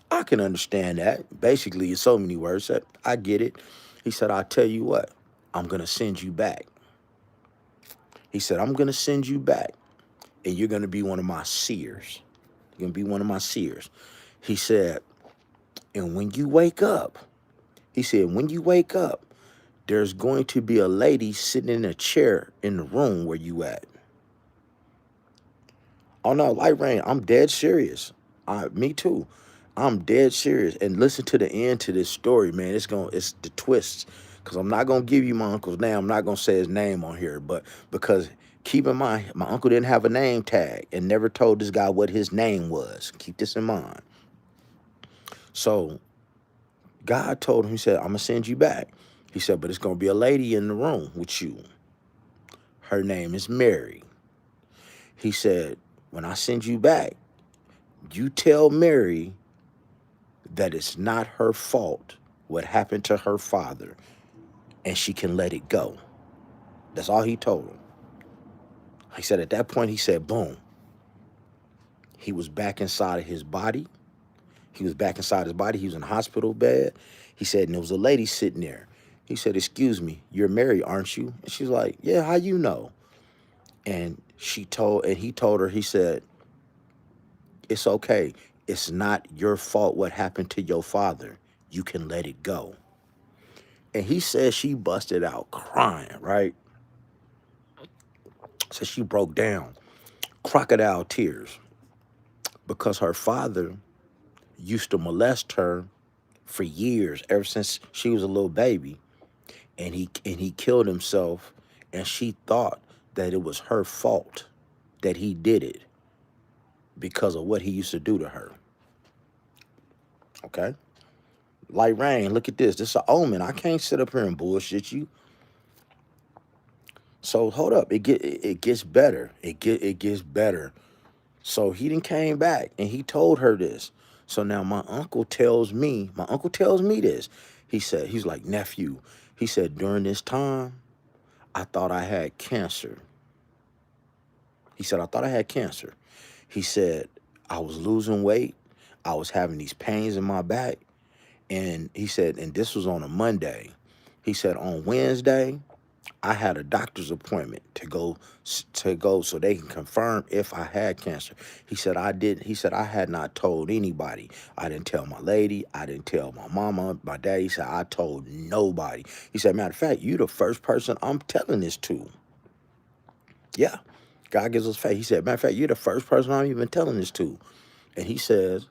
I can understand that. Basically, in so many words, said, I get it. He said, I'll tell you what, I'm going to send you back. He said, I'm going to send you back, and you're going to be one of my seers. You're going to be one of my seers. He said, and when you wake up, he said, when you wake up, there's going to be a lady sitting in a chair in the room where you at. Oh no, Light Rain, I'm dead serious. Me too. I'm dead serious. And listen to the end to this story, man. It's the twists. Because I'm not gonna give you my uncle's name. I'm not gonna say his name on here, but because keep in mind, my uncle didn't have a name tag and never told this guy what his name was. Keep this in mind. So God told him, he said, I'm gonna send you back. He said, but it's gonna be a lady in the room with you. Her name is Mary. He said, when I send you back, you tell Mary that it's not her fault what happened to her father, and she can let it go. That's all he told him. He said at that point, he said, boom. He was back inside of his body. He was back inside his body. He was in a hospital bed. He said, and there was a lady sitting there. He said, excuse me, you're Mary, aren't you? And she's like, yeah, how you know? And he told her, he said, it's okay. It's not your fault what happened to your father. You can let it go. And he said she busted out crying, right? So she broke down, crocodile tears, because her father used to molest her for years, ever since she was a little baby. And he killed himself, and she thought that it was her fault that he did it because of what he used to do to her. Okay? Light Rain, look at this. This is an omen. I can't sit up here and bullshit you. So hold up. It gets better. It gets better. So he done came back and he told her this. So now my uncle tells me this. He said, he's like, nephew. He said, during this time, I thought I had cancer. He said, I thought I had cancer. He said, I was losing weight. I was having these pains in my back. And he said, and this was on a Monday. He said, on Wednesday, I had a doctor's appointment to go so they can confirm if I had cancer. He said, I had not told anybody. I didn't tell my lady. I didn't tell my mama, my daddy. He said, I told nobody. He said, matter of fact, you the first person I'm telling this to. Yeah. God gives us faith. He said, matter of fact, you're the first person I'm even telling this to. And he says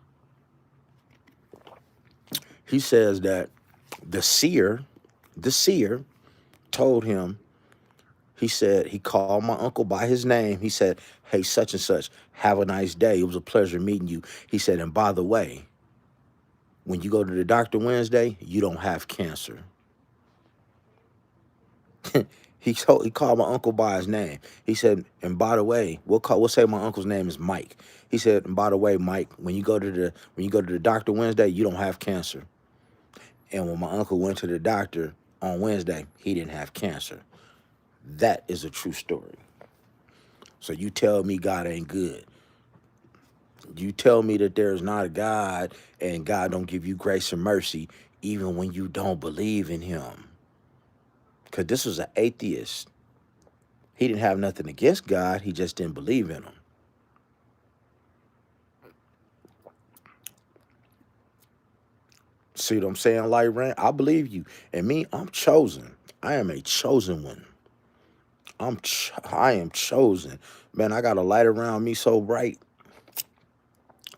that the seer told him, he said, he called my uncle by his name. He said, hey, such and such, have a nice day. It was a pleasure meeting you. He said, and by the way, when you go to the doctor Wednesday, you don't have cancer. He called my uncle by his name. He said, and by the way, we'll say my uncle's name is Mike. He said, and by the way, Mike, when you go to the doctor Wednesday, you don't have cancer. And when my uncle went to the doctor on Wednesday, he didn't have cancer. That is a true story. So you tell me God ain't good. You tell me that there's not a God and God don't give you grace and mercy even when you don't believe in him. Because this was an atheist. He didn't have nothing against God. He just didn't believe in him. See what I'm saying, Light Rain? I believe you. And me, I'm chosen. I am a chosen one. I am chosen. Man, I got a light around me so bright.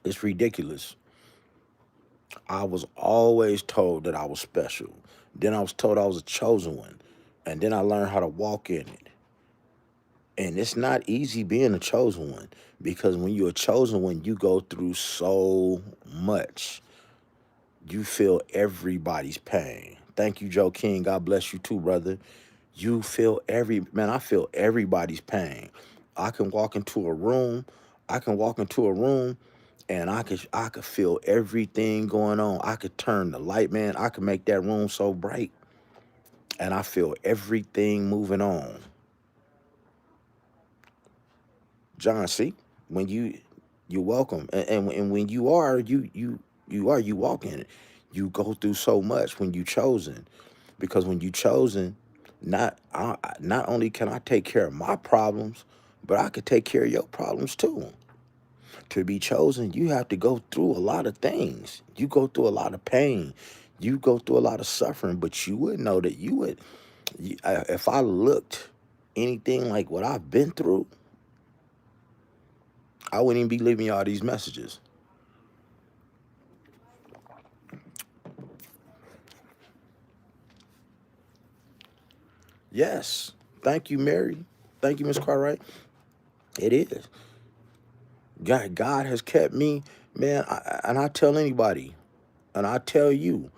It's ridiculous. I was always told that I was special. Then I was told I was a chosen one. And then I learned how to walk in it. And it's not easy being a chosen one, because when you're a chosen one, you go through so much. You feel everybody's pain. Thank you, Joe King. God bless you too, brother. You feel I feel everybody's pain. I can walk into a room. I can walk into a room and I could feel everything going on. I could turn the light, man. I could make that room so bright and I feel everything moving on. John, see, when you're welcome. And when you are, you walk in it. You go through so much when you chosen. Because when you chosen, not only can I take care of my problems, but I could take care of your problems too. To be chosen, you have to go through a lot of things. You go through a lot of pain. You go through a lot of suffering, but you would know that if I looked anything like what I've been through, I wouldn't even be leaving y'all these messages. Yes. Thank you, Mary. Thank you, Miss Cartwright. It is. God has kept me, man. And I tell anybody, and I tell you,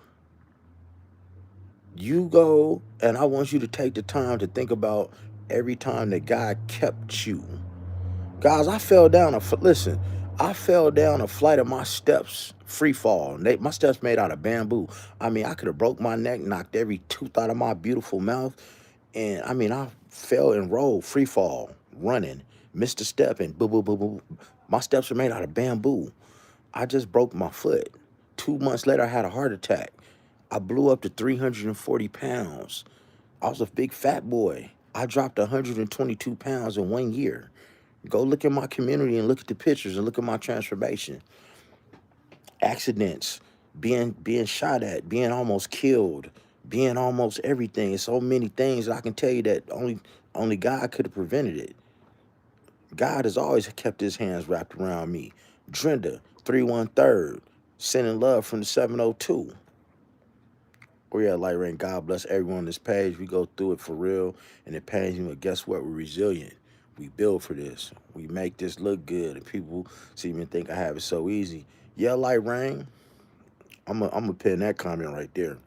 you go, and I want you to take the time to think about every time that God kept you. Guys, listen, I fell down a flight of my steps, free fall. My steps made out of bamboo. I mean, I could have broke my neck, knocked every tooth out of my beautiful mouth. And I mean, I fell and rolled, free fall, running, missed a step, and boo, boo, boo, boo. My steps are made out of bamboo. I just broke my foot. 2 months later, I had a heart attack. I blew up to 340 pounds. I was a big fat boy. I dropped 122 pounds in 1 year. Go look at my community and look at the pictures and look at my transformation. Accidents, being shot at, being almost killed, being almost everything. So many things that I can tell you that only God could have prevented it. God has always kept his hands wrapped around me. Drenda, 313, sending love from the 702. We're at Light Rain. God bless everyone on this page. We go through it for real, and it pains me, but guess what? We're resilient. We build for this. We make this look good, and people see me and think I have it so easy. Yeah, Light Rain. I'm gonna pin that comment right there.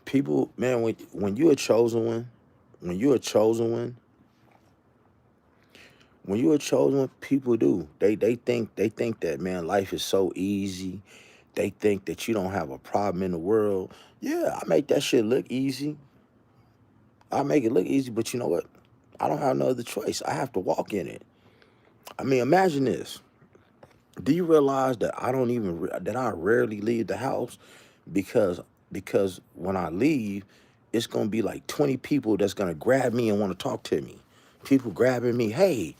People, man, when you're a chosen one, when you're a chosen one, when you're a chosen one, people do. They think that, man, life is so easy. They think that you don't have a problem in the world. Yeah, I make that shit look easy. I make it look easy, but you know what? I don't have no other choice. I have to walk in it. I mean, imagine this. Do you realize that that I rarely leave the house because when I leave, it's gonna be like 20 people that's gonna grab me and want to talk to me. People grabbing me, hey,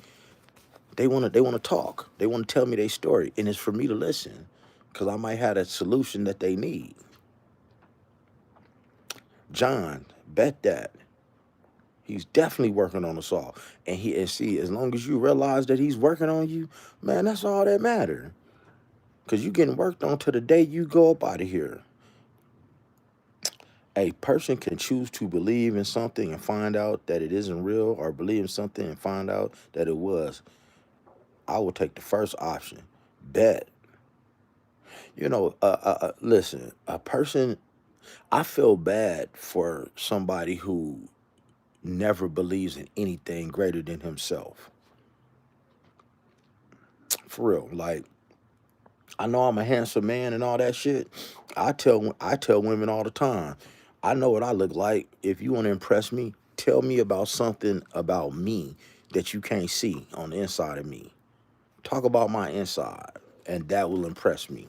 they wanna talk. They wanna tell me their story, and it's for me to listen, cause I might have a solution that they need. John, bet that. He's definitely working on us all. And see, as long as you realize that he's working on you, man, that's all that matter. Cause you getting worked on to the day you go up out of here. A person can choose to believe in something and find out that it isn't real, or believe in something and find out that it was. I will take the first option. Bet. Listen, a person, I feel bad for somebody who never believes in anything greater than himself. For real. Like, I know I'm a handsome man and all that shit. I tell women all the time, I know what I look like. If you want to impress me, tell me about something about me that you can't see on the inside of me. Talk about my inside, and that will impress me.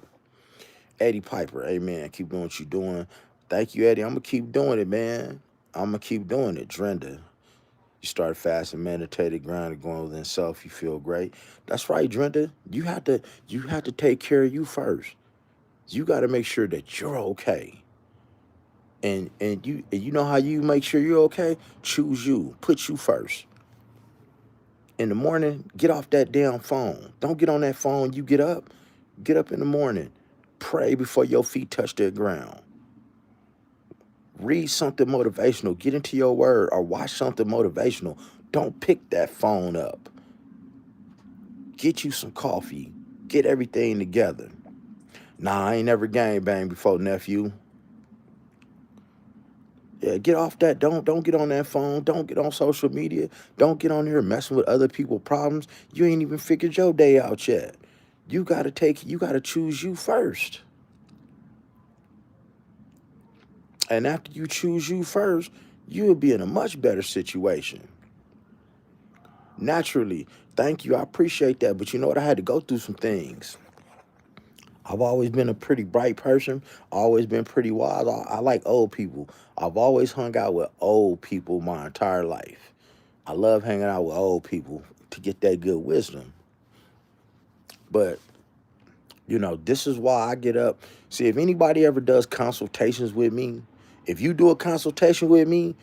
Eddie Piper, amen. Keep doing what you're doing. Thank you, Eddie. I'm gonna keep doing it, man. I'm gonna keep doing it. Drenda, you start fasting, meditated, grounded, going within self. You feel great. That's right, Drenda. You have to take care of you first. You got to make sure that you're okay. And you know how you make sure you're okay? Choose you. Put you first. In the morning, get off that damn phone. Don't get on that phone. You get up. Get up in the morning. Pray before your feet touch the ground. Read something motivational. Get into your word or watch something motivational. Don't pick that phone up. Get you some coffee. Get everything together. Nah, I ain't never gang bang before, nephew. Yeah, get off that. Don't get on that phone. Don't get on social media. Don't get on here messing with other people's problems. You ain't even figured your day out yet. You gotta choose you first. And after you choose you first, you'll be in a much better situation. Naturally, thank you. I appreciate that. But you know what? I had to go through some things. I've always been a pretty bright person, always been pretty wise. I like old people. I've always hung out with old people my entire life. I love hanging out with old people to get that good wisdom. But, this is why I get up. See, if anybody ever does consultations with me, if you do a consultation with me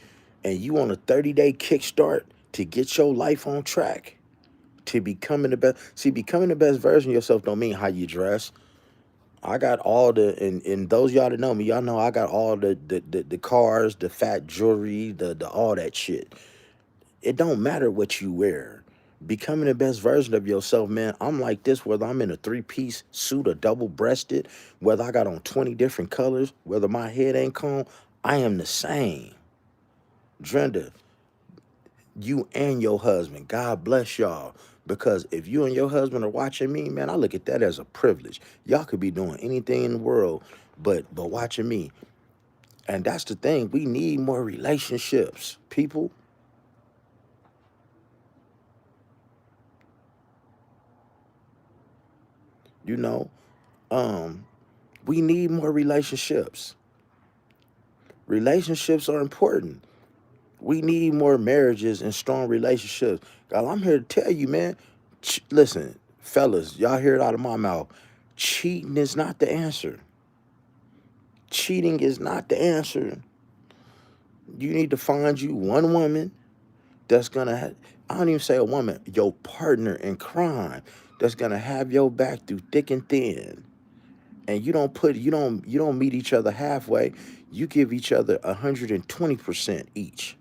and you on a 30-day kickstart to get your life on track, to becoming the best. See, becoming the best version of yourself don't mean how you dress. I got all and those of y'all that know me, y'all know I got all the cars, the fat jewelry, the all that shit. It don't matter what you wear. Becoming the best version of yourself, man. I'm like this, whether I'm in a three-piece suit or double-breasted, whether I got on 20 different colors, whether my head ain't combed, I am the same. Drenda, you and your husband, God bless y'all. Because if you and your husband are watching me, man, I look at that as a privilege. Y'all could be doing anything in the world, but watching me. And that's the thing. We need more relationships, people. You know, um, we need more relationships. Relationships are important. We need more marriages and strong relationships. God, I'm here to tell you, man. Listen, fellas, y'all hear it out of my mouth. Cheating is not the answer. Cheating is not the answer. You need to find you one woman that's gonna I don't even say a woman, your partner in crime that's gonna have your back through thick and thin. And you don't meet each other halfway. You give each other 120% each.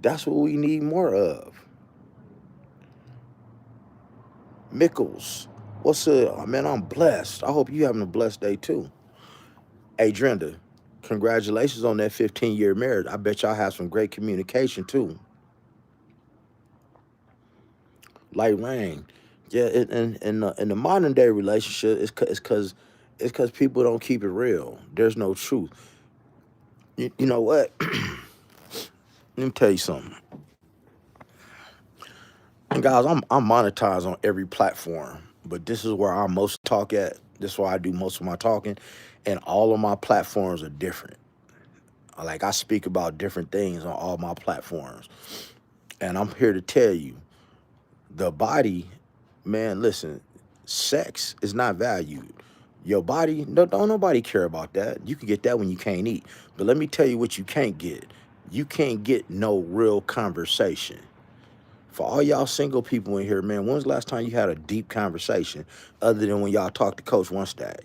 That's what we need more of. Mickles, what's up? Man, I'm blessed. I hope you having a blessed day too. Hey, Drenda, congratulations on that 15-year marriage. I bet y'all have some great communication too. Like rain. Yeah, in the modern day relationship, it's because people don't keep it real. There's no truth. You know what? Let me tell you something. And guys, I'm monetized on every platform, but this is where I most talk at. This is where I do most of my talking, and all of my platforms are different. Like I speak about different things on all my platforms, and I'm here to tell you, the body, man. Listen, sex is not valued. Your body, no, don't nobody care about that. You can get that when you can't eat. But let me tell you what you can't get. you can't get no real conversation. For all y'all single people in here, man, when was the last time you had a deep conversation other than when y'all talked to Coach One Stag?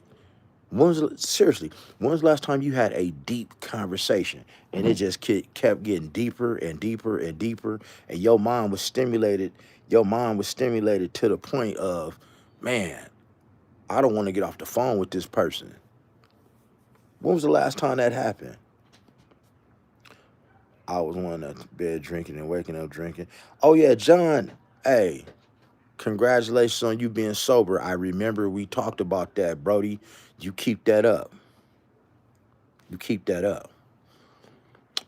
Seriously, when was the last time you had a deep conversation and it just kept getting deeper and deeper and deeper, and your mind was stimulated to the point of, man, I don't want to get off the phone with this person. When was the last time that happened? I was one at bed drinking and waking up drinking. Oh yeah, John. Hey, congratulations on you being sober. I remember we talked about that, Brody. You keep that up. You keep that up.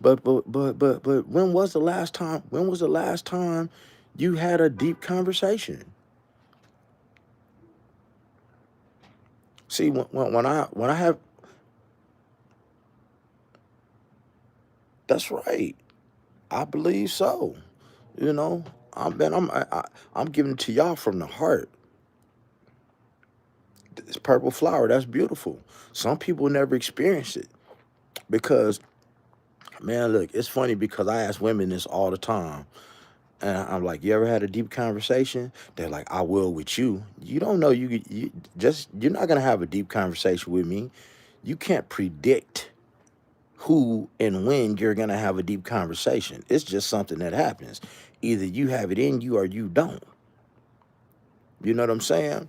But when was the last time? When was the last time you had a deep conversation? See, when I have, that's right. I believe so. You know, I'm giving it to y'all from the heart. This purple flower, that's beautiful. Some people never experience it because, man, look, it's funny because I ask women this all the time. And I'm like, you ever had a deep conversation? They're like, I will with you. You don't know you're not gonna have a deep conversation with me. You can't predict who and when you're gonna have a deep conversation. It's just something that happens. Either you have it in you or you don't. You know what I'm saying?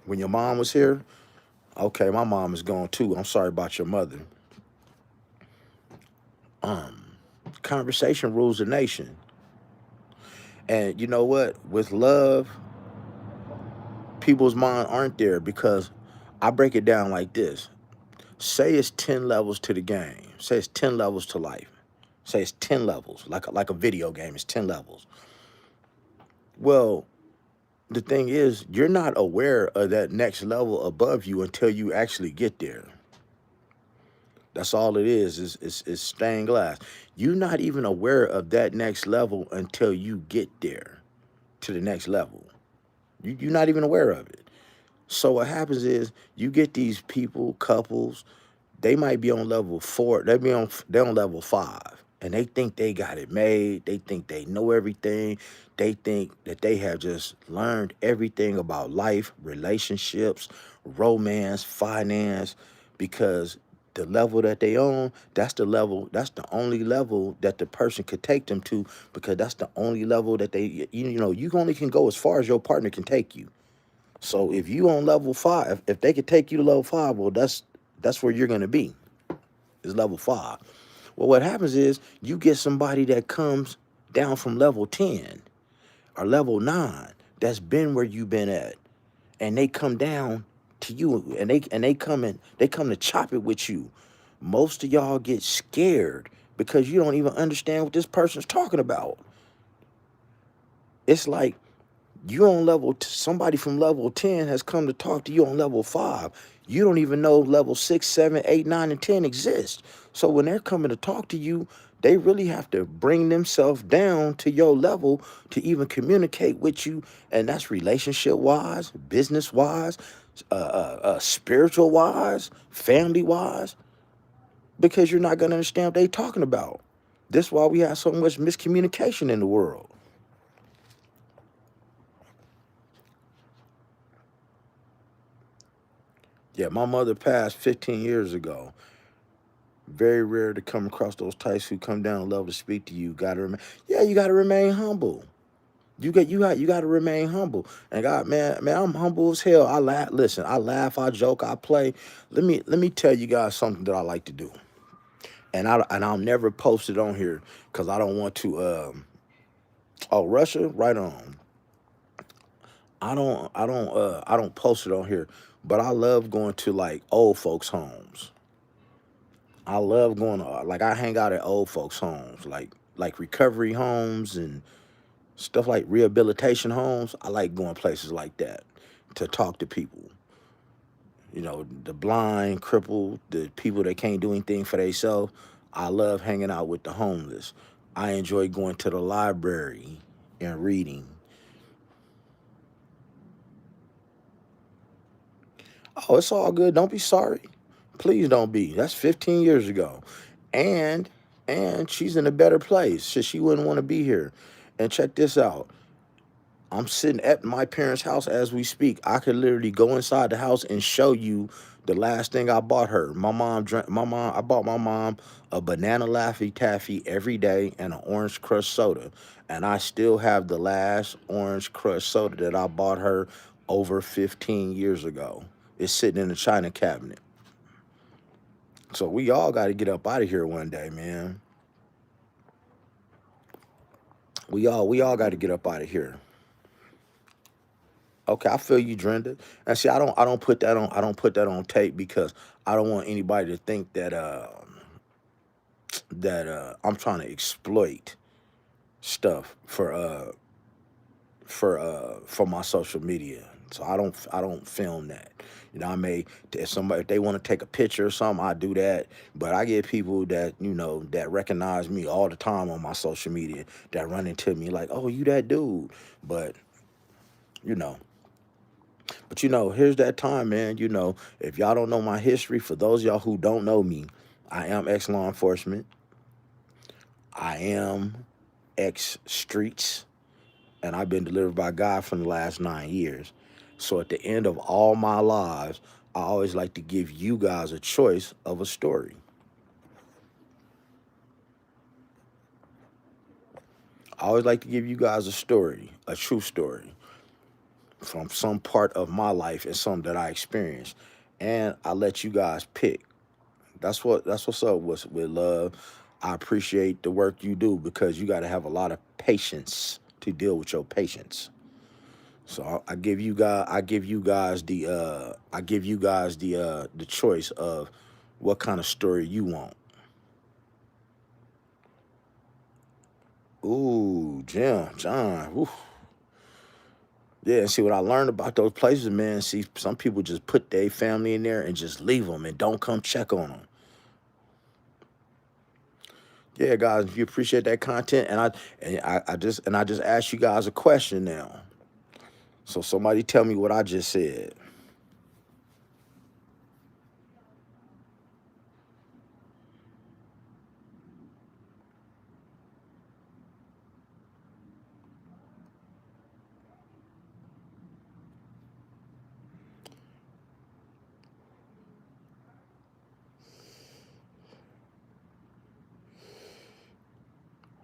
When your mom was here, okay, my mom is gone too. I'm sorry about your mother. Um, Conversation rules the nation. And you know what? With love, people's mind aren't there because I break it down like this. Say it's 10 levels to the game. Say it's 10 levels to life. Say it's 10 levels, like a video game, it's 10 levels. Well, the thing is, you're not aware of that next level above you until you actually get there. That's all it is stained glass. You're not even aware of that next level until you get there to the next level. You're not even aware of it. So what happens is you get these people, couples, they might be on level 4, they're on level 5, and they think they got it made. They think they know everything. They think that they have just learned everything about life, relationships, romance, finance, because the level that they own, that's the only level that the person could take them to, because that's the only level that you only can go as far as your partner can take you. So if you on level 5, if they could take you to level 5, well, that's where you're gonna be. Is level 5. Well, what happens is you get somebody that comes down from level 10 or level 9 that's been where you've been at, and they come down to you, and they come to chop it with you. Most of y'all get scared because you don't even understand what this person's talking about. It's like you on somebody from level 10 has come to talk to you on level 5. You don't even know level 6, 7, 8, 9, and 10 exist. So when they're coming to talk to you, they really have to bring themselves down to your level to even communicate with you. And that's relationship wise, business wise, spiritual wise, family wise, because you're not going to understand what they're talking about. That's why we have so much miscommunication in the world. Yeah, my mother passed 15 years ago. Very rare to come across those types who come down and love to speak to you. Gotta remain, yeah, you gotta remain humble. You gotta remain humble. And God, man, I'm humble as hell. I laugh. Listen, I laugh, I joke, I play. Let me tell you guys something that I like to do, and I'll never post it on here because I don't want to. Oh, Russia, right on. I don't post it on here, but I love going to like old folks' homes. I love going to like I hang out at old folks' homes, like recovery homes and stuff like rehabilitation homes. I like going places like that to talk to people. You know, the blind, crippled, the people that can't do anything for themselves. I love hanging out with the homeless. I enjoy going to the library and reading. Oh, it's all good. Don't be sorry. Please don't be. That's 15 years ago. And and she's in a better place. She wouldn't want to be here. And check this out. I'm sitting at my parents' house as we speak. I could literally go inside the house and show you the last thing I bought her. My mom drank. My mom. I bought my mom a banana Laffy Taffy every day and an orange crush soda, and I still have the last orange crush soda that I bought her over 15 years ago. It's sitting in the china cabinet. So we all got to get up out of here one day, man. We all got to get up out of here. Okay, I feel you, Drenda. And see, I don't put that on tape because I don't want anybody to think that I'm trying to exploit stuff for my social media. So I don't film that. You know, I may if somebody if they want to take a picture or something, I do that. But I get people that that recognize me all the time on my social media that run into me like, oh, you that dude. But you know, here's that time, man. If y'all don't know my history, for those of y'all who don't know me, I am ex law enforcement. I am ex streets, and I've been delivered by God for the last 9 years. So at the end of all my lives, I always like to give you guys a choice of a story. I always like to give you guys a story, a true story from some part of my life and some that I experienced. And I let you guys pick. That's what's up with love. I appreciate the work you do because you got to have a lot of patience to deal with your patients. So I give you guys the choice of what kind of story you want. Ooh, Jim, John. Ooh. Yeah, and see what I learned about those places, man. See, some people just put their family in there and just leave them and don't come check on them. Yeah, guys, if you appreciate that content, and I just asked you guys a question now. So somebody tell me what I just said.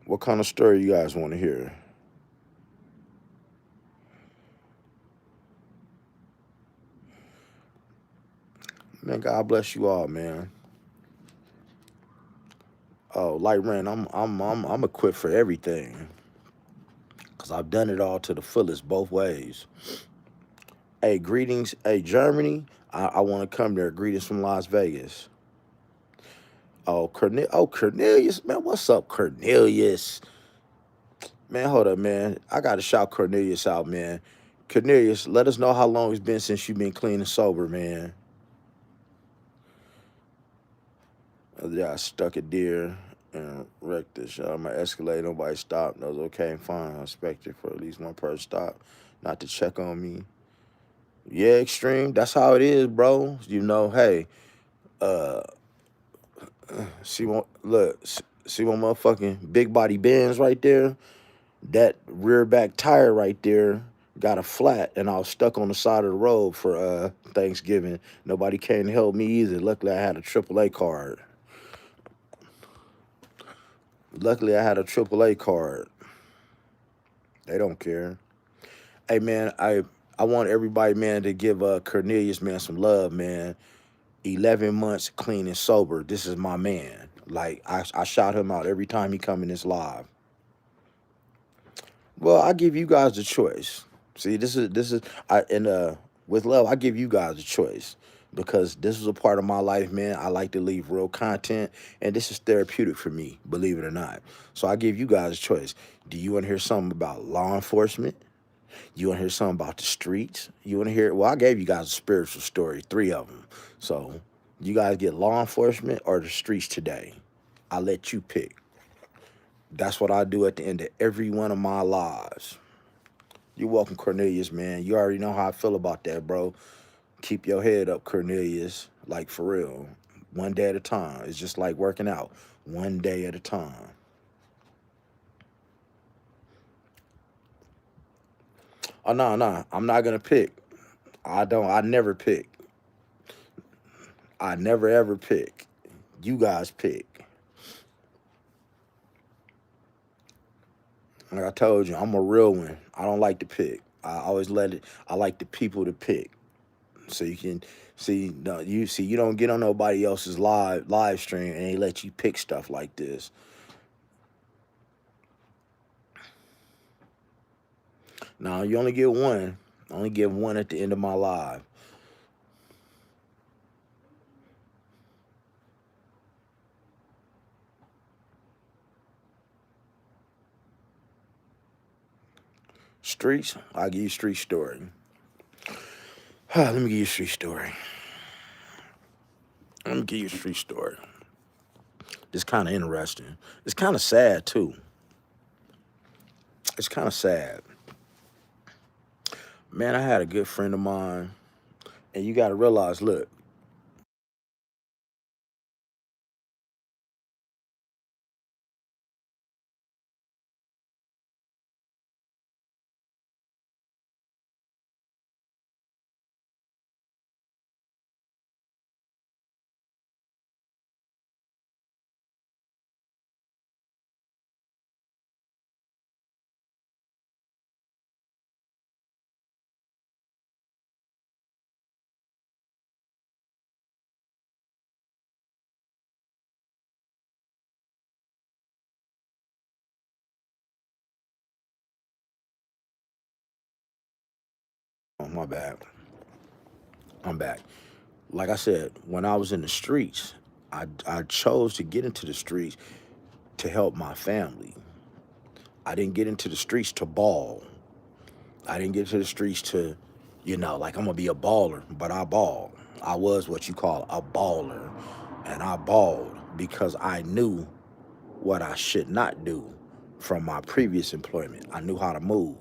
What kind of story you guys want to hear? Man, God bless you all, man. Oh, like Ren, I'm equipped for everything because I've done it all to the fullest both ways. Hey, greetings. Hey, Germany. I want to come there. Greetings from Las Vegas. Oh, Cornelius, man. What's up, Cornelius? Man, hold up, man. I gotta shout Cornelius out, man. Cornelius, let us know how long it's been since you've been clean and sober, man. Yeah, I stuck a deer and wrecked this. My Escalade, nobody stopped. That was okay and fine. I expected for at least one person to stop, not to check on me. Yeah, extreme. That's how it is, bro. Hey, uh, see one motherfucking big body Benz right there. That rear back tire right there got a flat, and I was stuck on the side of the road for Thanksgiving. Nobody came to help me either. Luckily, I had a AAA card. Luckily, I had a AAA card. They don't care. Hey, man, I want everybody, man, to give Cornelius, man, some love, man. 11 months clean and sober. This is my man. Like I shout him out every time he come in this live. Well, I give you guys the choice. See, this is I and with love, I give you guys a choice because this is a part of my life, man. I like to leave real content, and this is therapeutic for me, believe it or not. So I give you guys a choice. Do you want to hear something about law enforcement? You want to hear something about the streets? You want to hear? Well, I gave you guys a spiritual story, three of them. So you guys get law enforcement or the streets today. I let you pick. That's what I do at the end of every one of my lives. You're welcome, Cornelius, man. You already know how I feel about that, bro. Keep your head up, Cornelius. Like, for real. One day at a time. It's just like working out. One day at a time. Oh no, no, I'm not gonna pick. I never pick. I never ever pick. You guys pick. Like I told you, I'm a real one. I don't like to pick. I always let it. I like the people to pick, so you can see. No, you see, you don't get on nobody else's live stream and they let you pick stuff like this. Now you only get one. I only give one at the end of my live. Streets. I'll give you street story. Let me give you a street story. Let me give you a street story. It's kind of interesting. It's kind of sad too. It's kind of sad. Man, I had a good friend of mine, and you got to realize, look, oh, my bad. I'm back. Like I said, when I was in the streets, I chose to get into the streets to help my family. I didn't get into the streets to ball. I didn't get to the streets to, like I'm gonna be a baller, but I balled. I was what you call a baller, and I balled because I knew what I should not do from my previous employment. I knew how to move,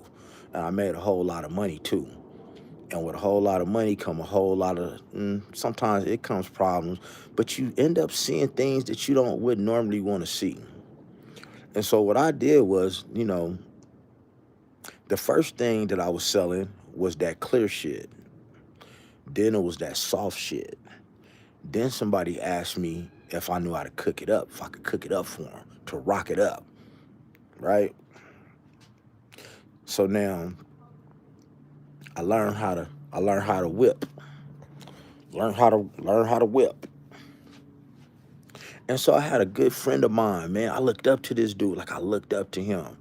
and I made a whole lot of money too. And with a whole lot of money come a whole lot of sometimes it comes problems, but you end up seeing things that you don't would normally want to see. And so what I did was, the first thing that I was selling was that clear shit. Then it was that soft shit. Then somebody asked me if I knew how to cook it up, if I could cook it up for them, to rock it up, right? So now I learned how to whip. Learn how to whip. And so I had a good friend of mine, man. I looked up to this dude, like I looked up to him.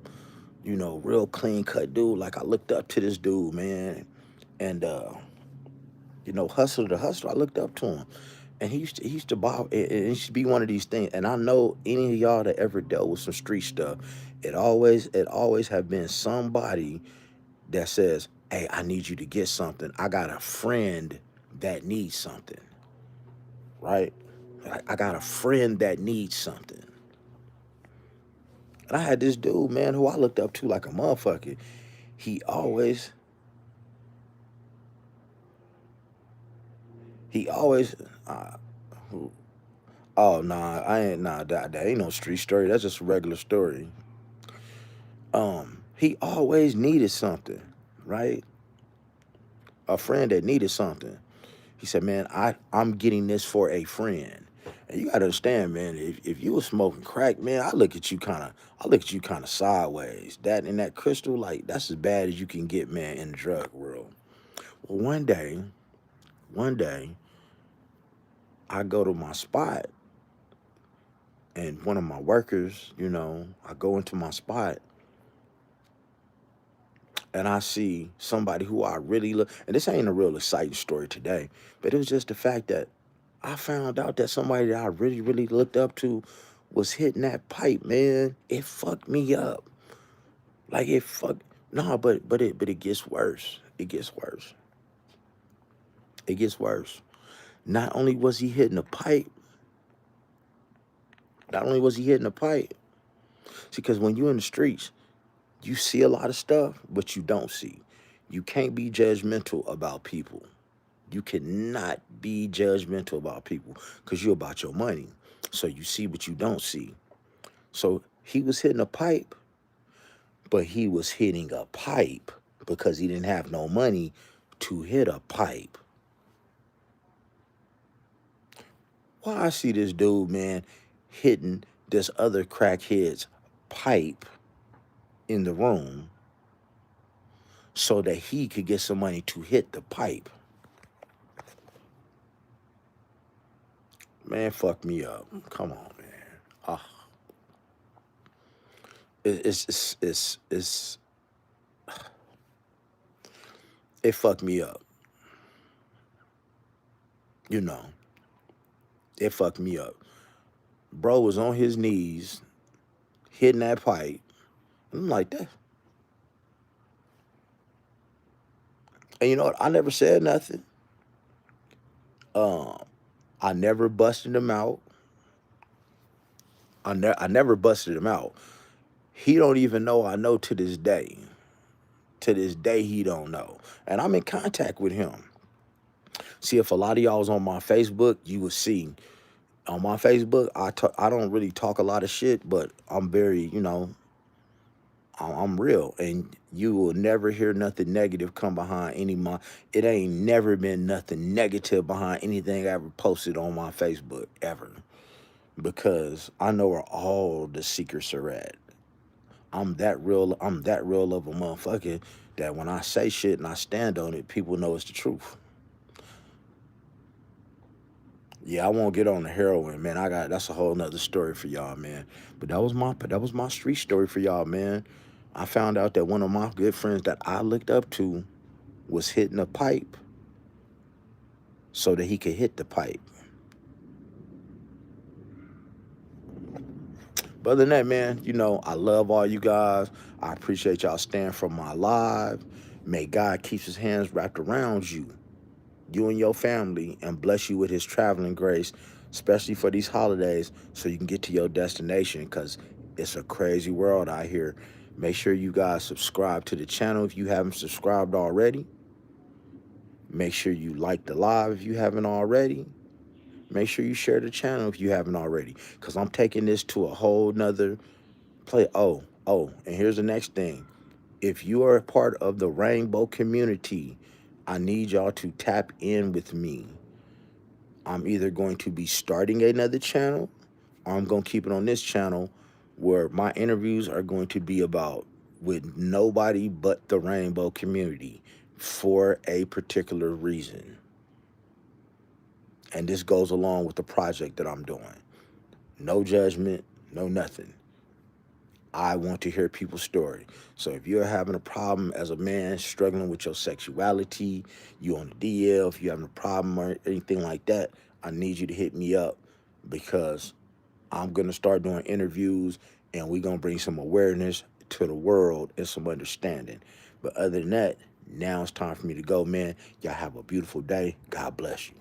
Real clean cut dude. Like I looked up to this dude, man. And hustler to hustler, I looked up to him. And he used to buy it used to be one of these things. And I know any of y'all that ever dealt with some street stuff, it always have been somebody that says, "Hey, I need you to get something. I got a friend that needs something." Right? I got a friend that needs something. And I had this dude, man, who I looked up to like a motherfucker. He always, he always, uh, oh nah, I ain't nah, that ain't no street story. That's just a regular story. He always needed something, right? A friend that needed something. He said, "Man, I'm getting this for a friend." And you gotta understand, man, if you was smoking crack, man, I look at you kinda sideways. That and that crystal, like that's as bad as you can get, man, in the drug world. Well, one day, I go to my spot and one of my workers, I go into my spot and I see somebody who I really look, and this ain't a real exciting story today, but it was just the fact that I found out that somebody that I really, really looked up to was hitting that pipe, man. It fucked me up. Like it fucked. No, but it gets worse. It gets worse. It gets worse. Not only was he hitting the pipe, not only was he hitting the pipe. See, because when you're in the streets, you see a lot of stuff, but you don't see. You can't be judgmental about people. You cannot be judgmental about people because you're about your money. So you see what you don't see. So he was hitting a pipe, but he was hitting a pipe because he didn't have no money to hit a pipe. Why I see this dude, man, hitting this other crackhead's pipe in the room so that he could get some money to hit the pipe. Man, fuck me up. Come on, man. Ah, it's it fucked me up. You know, it fucked me up. Bro was on his knees hitting that pipe. I'm like that. And you know what? I never said nothing. Um, I never busted him out. I never busted him out. He don't even know I know to this day. To this day, he don't know. And I'm in contact with him. See, if a lot of y'all was on my Facebook, you would see on my Facebook, I don't really talk a lot of shit, but I'm very, I'm real, and you will never hear nothing negative come behind any my. It ain't never been nothing negative behind anything I ever posted on my Facebook ever, because I know where all the secrets are at. I'm that real. I'm that real of a motherfucker that when I say shit and I stand on it, people know it's the truth. Yeah, I won't get on the heroin, man. That's a whole nother story for y'all, man. But that was my street story for y'all, man. I found out that one of my good friends that I looked up to was hitting a pipe so that he could hit the pipe. But other than that, man, I love all you guys. I appreciate y'all staying for my live. May God keep his hands wrapped around you and your family, and bless you with his traveling grace, especially for these holidays, so you can get to your destination, because it's a crazy world out here. Make sure you guys subscribe to the channel if you haven't subscribed already. Make sure you like the live if you haven't already. Make sure you share the channel if you haven't already, because I'm taking this to a whole nother play. And here's the next thing. If you are a part of the Rainbow community, I need y'all to tap in with me. I'm either going to be starting another channel, or I'm going to keep it on this channel where my interviews are going to be about with nobody but the Rainbow community for a particular reason. And this goes along with the project that I'm doing. No judgment, no nothing. I want to hear people's story. So if you're having a problem as a man struggling with your sexuality, you on the DL, if you're having a problem or anything like that, I need you to hit me up, because I'm going to start doing interviews, and we're going to bring some awareness to the world and some understanding. But other than that, now it's time for me to go, man. Y'all have a beautiful day. God bless you.